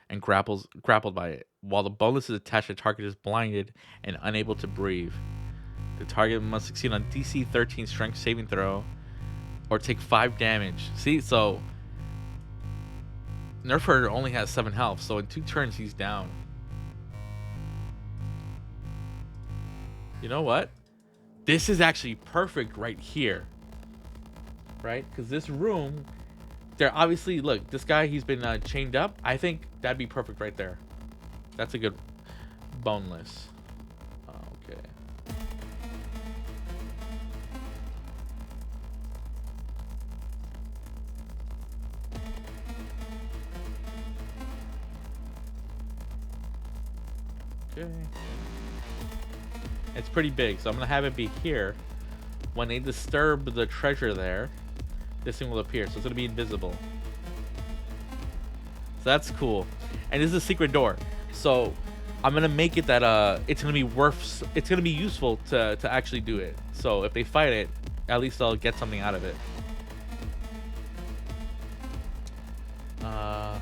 and grappled by it. While the bonus is attached, the target is blinded and unable to breathe. The target must succeed on DC 13 strength saving throw or take 5 damage. See, so Nerf Herder only has 7 health, so in 2 turns he's down. You know what? This is actually perfect right here. Right? Because this room, they're obviously, look, this guy, he's been chained up. I think that'd be perfect right there. That's a good boneless. Okay. Okay. It's pretty big, so I'm gonna have it be here. When they disturb the treasure there, this thing will appear, so it's gonna be invisible. So that's cool. And this is a secret door, so I'm gonna make it that it's gonna be useful to actually do it. So if they fight it, at least they'll get something out of it.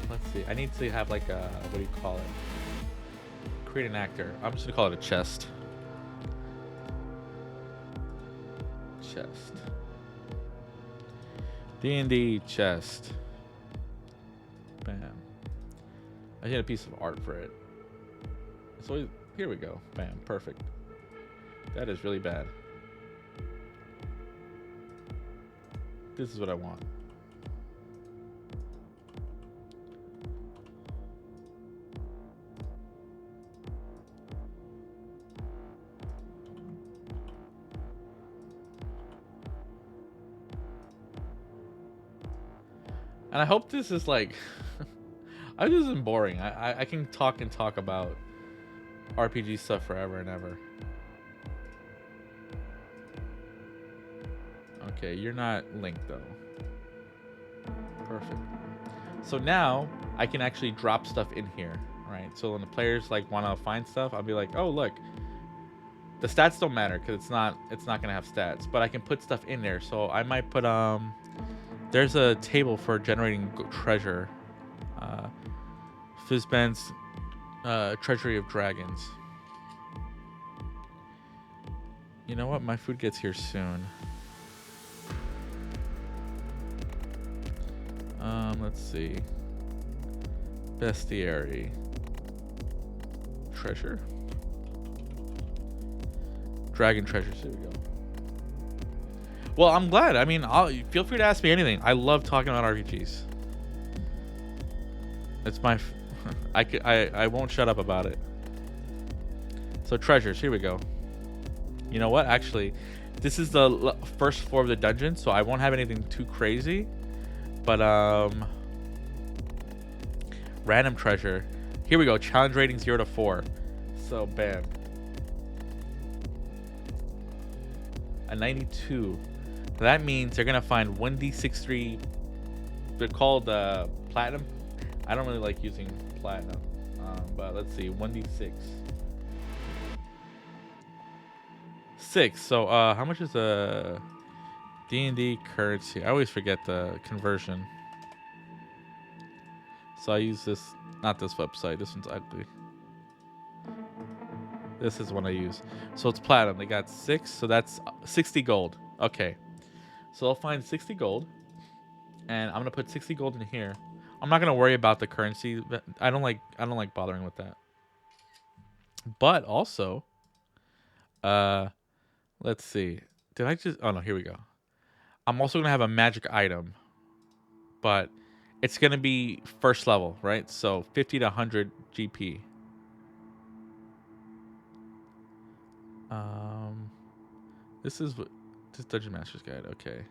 Let's see. I need to have like a, what do you call it? Create an actor. I'm just gonna call it a chest. Chest. D&D chest. Bam. I need a piece of art for it. So here we go. Bam. Perfect. That is really bad. This is what I want. And I hope this is like, I hope this isn't boring. I can talk about RPG stuff forever and ever. Okay, you're not Link though. Perfect. So now I can actually drop stuff in here, right? So when the players like want to find stuff, I'll be like, oh look, the stats don't matter because it's not gonna have stats, but I can put stuff in there. So I might put there's a table for generating treasure. Fizban's Treasury of Dragons. You know what? My food gets here soon. Let's see. Bestiary. Treasure. Dragon treasures. Here we go. Well, I'm glad. I mean, feel free to ask me anything. I love talking about RPGs. It's my... I won't shut up about it. So treasures. Here we go. You know what? Actually, this is the first floor of the dungeon, so I won't have anything too crazy. But, random treasure. Here we go. Challenge rating 0 to 4. So, bam. A 92. That means they're gonna find 1d63. They're called platinum. I don't really like using platinum, but let's see, 1d6. 6. So how much is a D&D currency? I always forget the conversion. So I use this, not this website. This one's ugly. This is one I use. So it's platinum. They got 6, so that's 60 gold. Okay. So I'll find 60 gold, and I'm gonna put 60 gold in here. I'm not gonna worry about the currency. I don't like bothering with that. But also, Let's see. Did I just? Oh no, here we go. I'm also gonna have a magic item, but it's gonna be first level, right? So 50 to 100 GP. This is what this Dungeon Master's Guide. Okay.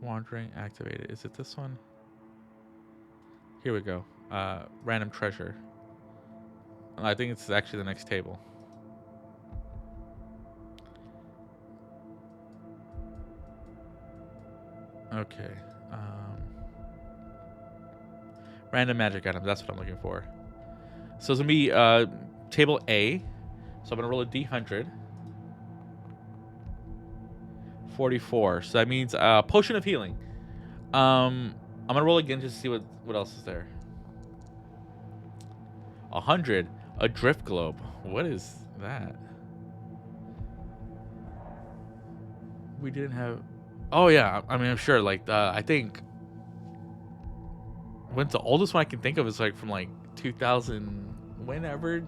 Wandering activated. Is it this one? Here we go. Random treasure. I think it's actually the next table. Okay. Random magic items. That's what I'm looking for. So it's gonna be table A. So I'm gonna roll a D100. 44. So that means potion of healing. I'm gonna roll again just to see what else is there. 100. A drift globe. What is that? We didn't have. Oh yeah. I mean, I'm sure. Like I think. When's the oldest one I can think of is like from like 2000. Whenever.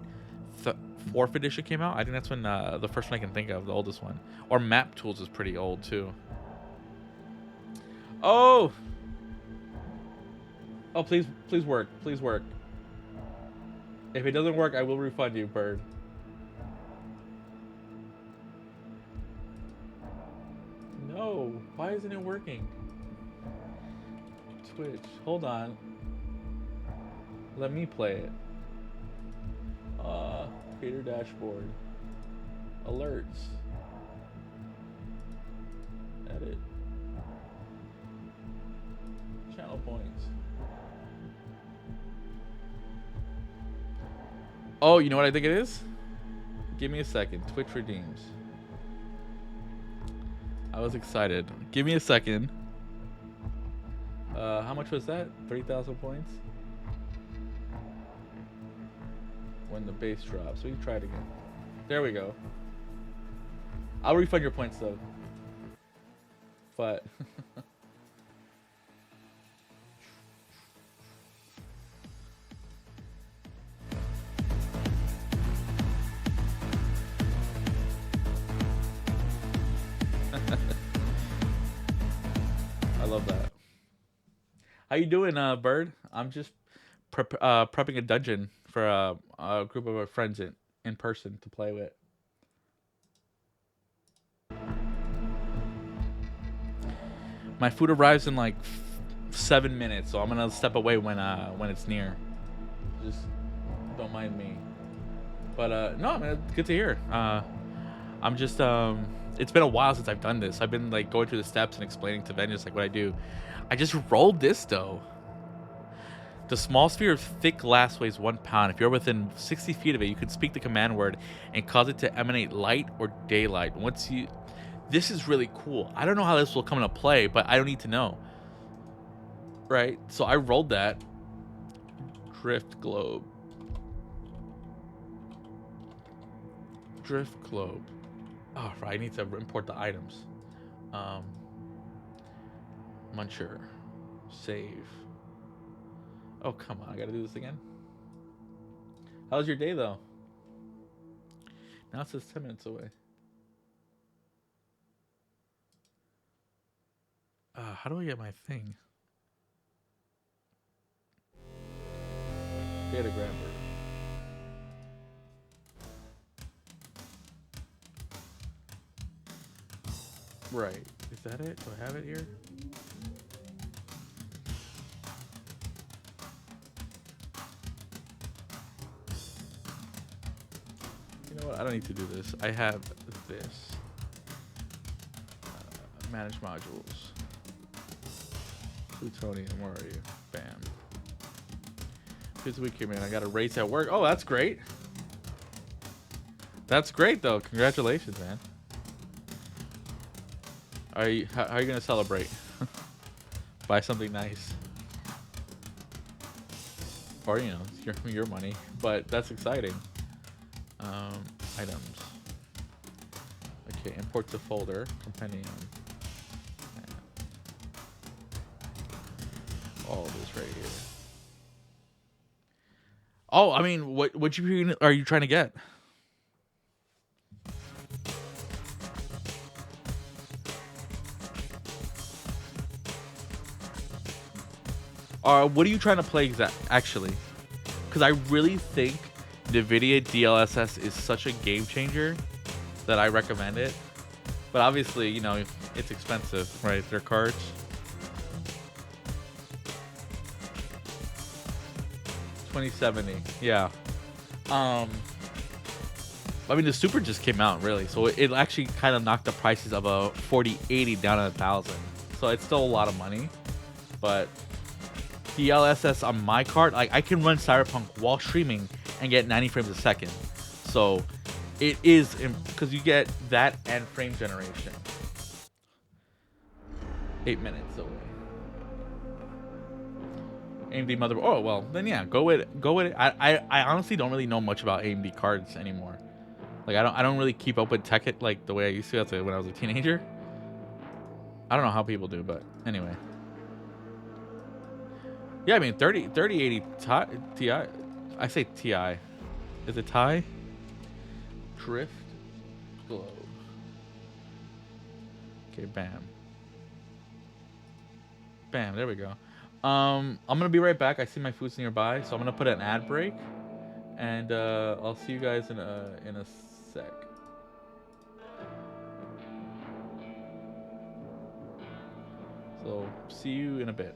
4th edition came out. I think that's when the first one I can think of, the oldest one. Or Map Tools is pretty old too. Oh, please work, please work. If it doesn't work, I will refund you, bird. No, why isn't it working? Twitch, hold on. Let me play it. Creator dashboard. Alerts. Edit. Channel points. Oh, you know what I think it is? Give me a second. Twitch redeems. I was excited. Give me a second. How much was that? 3,000 points? When the base drops. So you try it again. There we go. I'll refund your points though. But I love that. How you doing, Bird? I'm just prepping a dungeon for a group of our friends in person to play with. My food arrives in like 7 minutes, so I'm gonna step away when it's near. Just don't mind me. But no, man, it's good to hear. I'm just it's been a while since I've done this. I've been like going through the steps and explaining to Vengeance like what I do. I just rolled this though. The small sphere of thick glass weighs 1 pound. If you're within 60 feet of it, you can speak the command word and cause it to emanate light or daylight. This is really cool. I don't know how this will come into play, but I don't need to know. Right? So I rolled that. Drift globe. Drift globe. Oh, right. I need to import the items. Muncher. Save. Oh, come on. I gotta do this again. How was your day, though? Now it says 10 minutes away. How do I get my thing? Data grabber. Right. Is that it? Do I have it here? You know what? I don't need to do this. I have this. Manage modules. Plutonium, where are you? Bam. This week here, man. I got a race at work. Oh, that's great. That's great, though. Congratulations, man. How are you gonna celebrate? Buy something nice, or you know, your money. But that's exciting. Items. Okay, import to folder. Compendium. All this right here. Oh, I mean, what GPU are you trying to get? What are you trying to play actually? Because I really think NVIDIA DLSS is such a game changer that I recommend it. But obviously, you know, it's expensive, right? Their cards. 2070. Yeah. Um I mean the Super just came out really, so it actually kind of knocked the prices of a 4080 down to 1,000. So it's still a lot of money, but DLSS on my card, like I can run Cyberpunk while streaming and get 90 frames a second. So it is because you get that and frame generation. 8 minutes away. AMD motherboard. Oh well, then yeah, go with it. I honestly don't really know much about AMD cards anymore. Like I don't really keep up with tech like the way I used to when I was a teenager. I don't know how people do, but anyway. Yeah, I mean 3080 Ti. I say Ti. Is it Ti? Drift globe. Okay, bam. Bam, there we go. I'm gonna be right back. I see my food's nearby, so I'm gonna put an ad break, and I'll see you guys in a sec. So see you in a bit.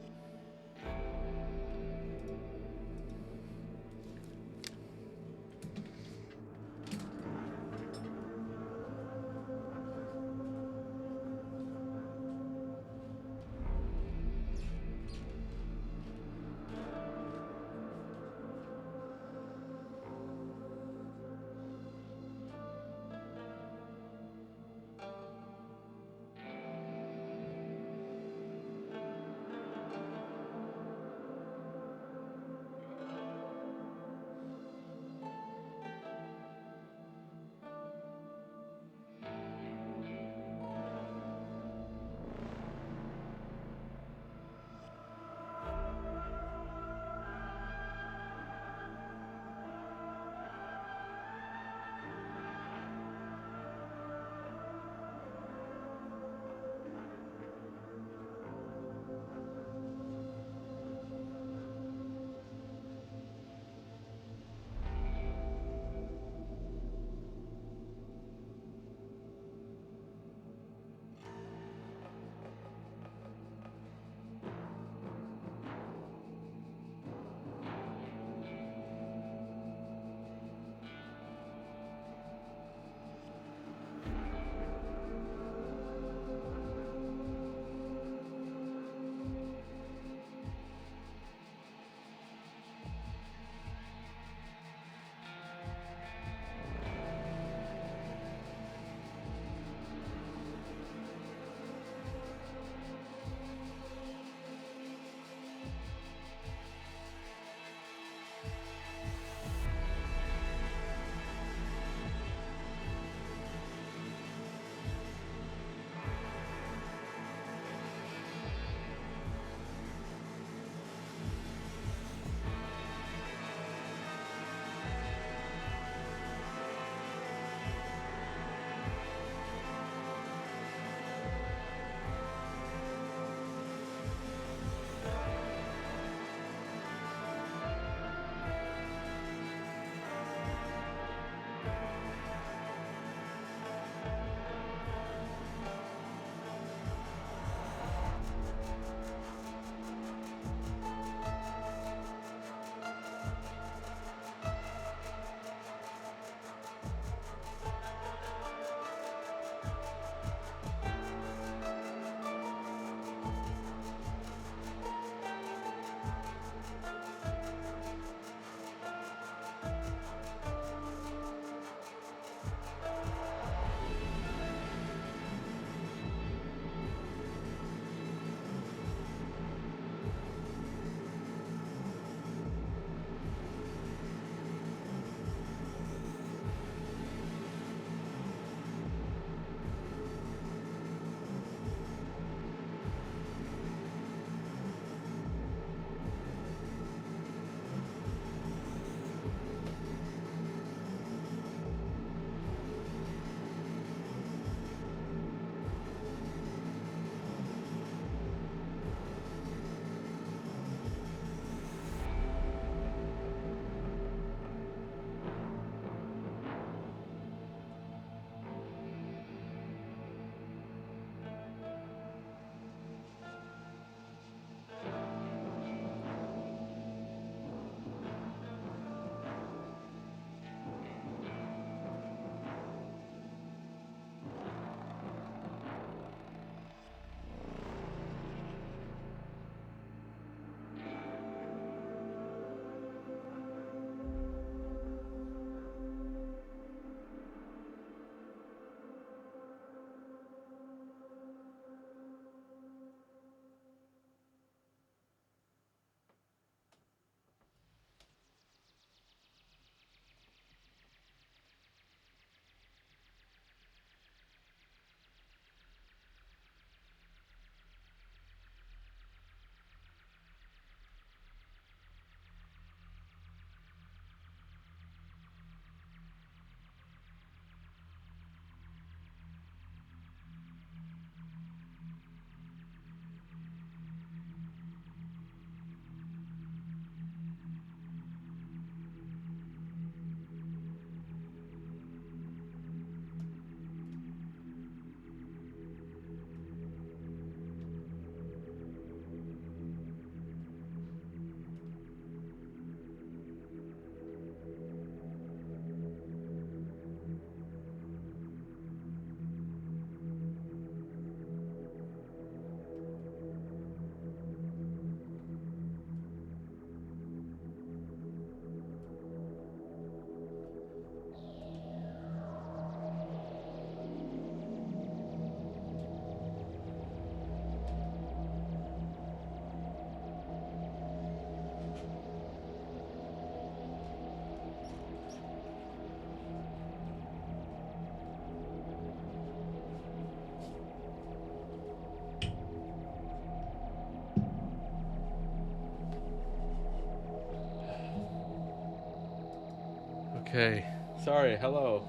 Okay. Sorry. Hello.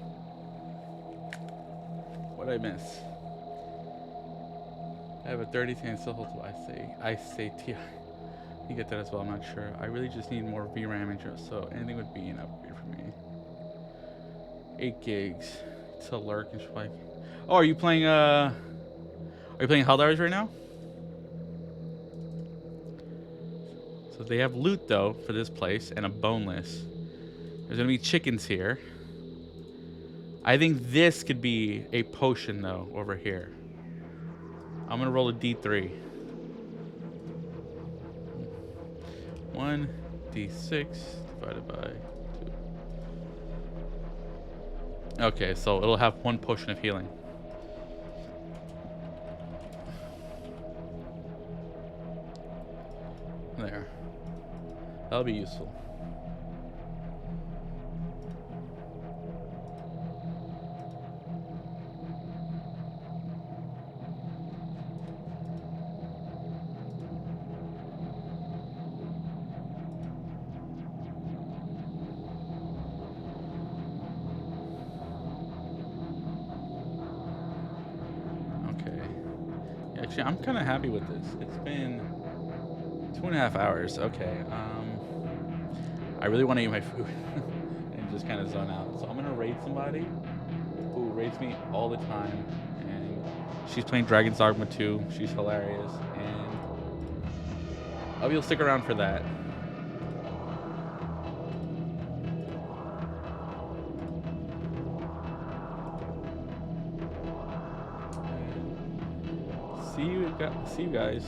What did I miss? I have a 30-10 still holds. I say Ti. You get that as well. I'm not sure. I really just need more VRAM interest, so anything would be an upgrade for me. 8 gigs to lurk and spike. Oh, are you playing Helldivers right now? So they have loot though for this place and a boneless. There's gonna be chickens here. I think this could be a potion though over here. I'm gonna roll a D3. 1d6 divided by 2. Okay, so it'll have 1 potion of healing. There. That'll be useful. Actually, I'm kind of happy with this. It's been 2.5 hours. Okay. I really want to eat my food and just kind of zone out. So I'm gonna raid somebody who raids me all the time, and she's playing Dragon's Dogma 2. She's hilarious, and I will stick around for that. See you guys.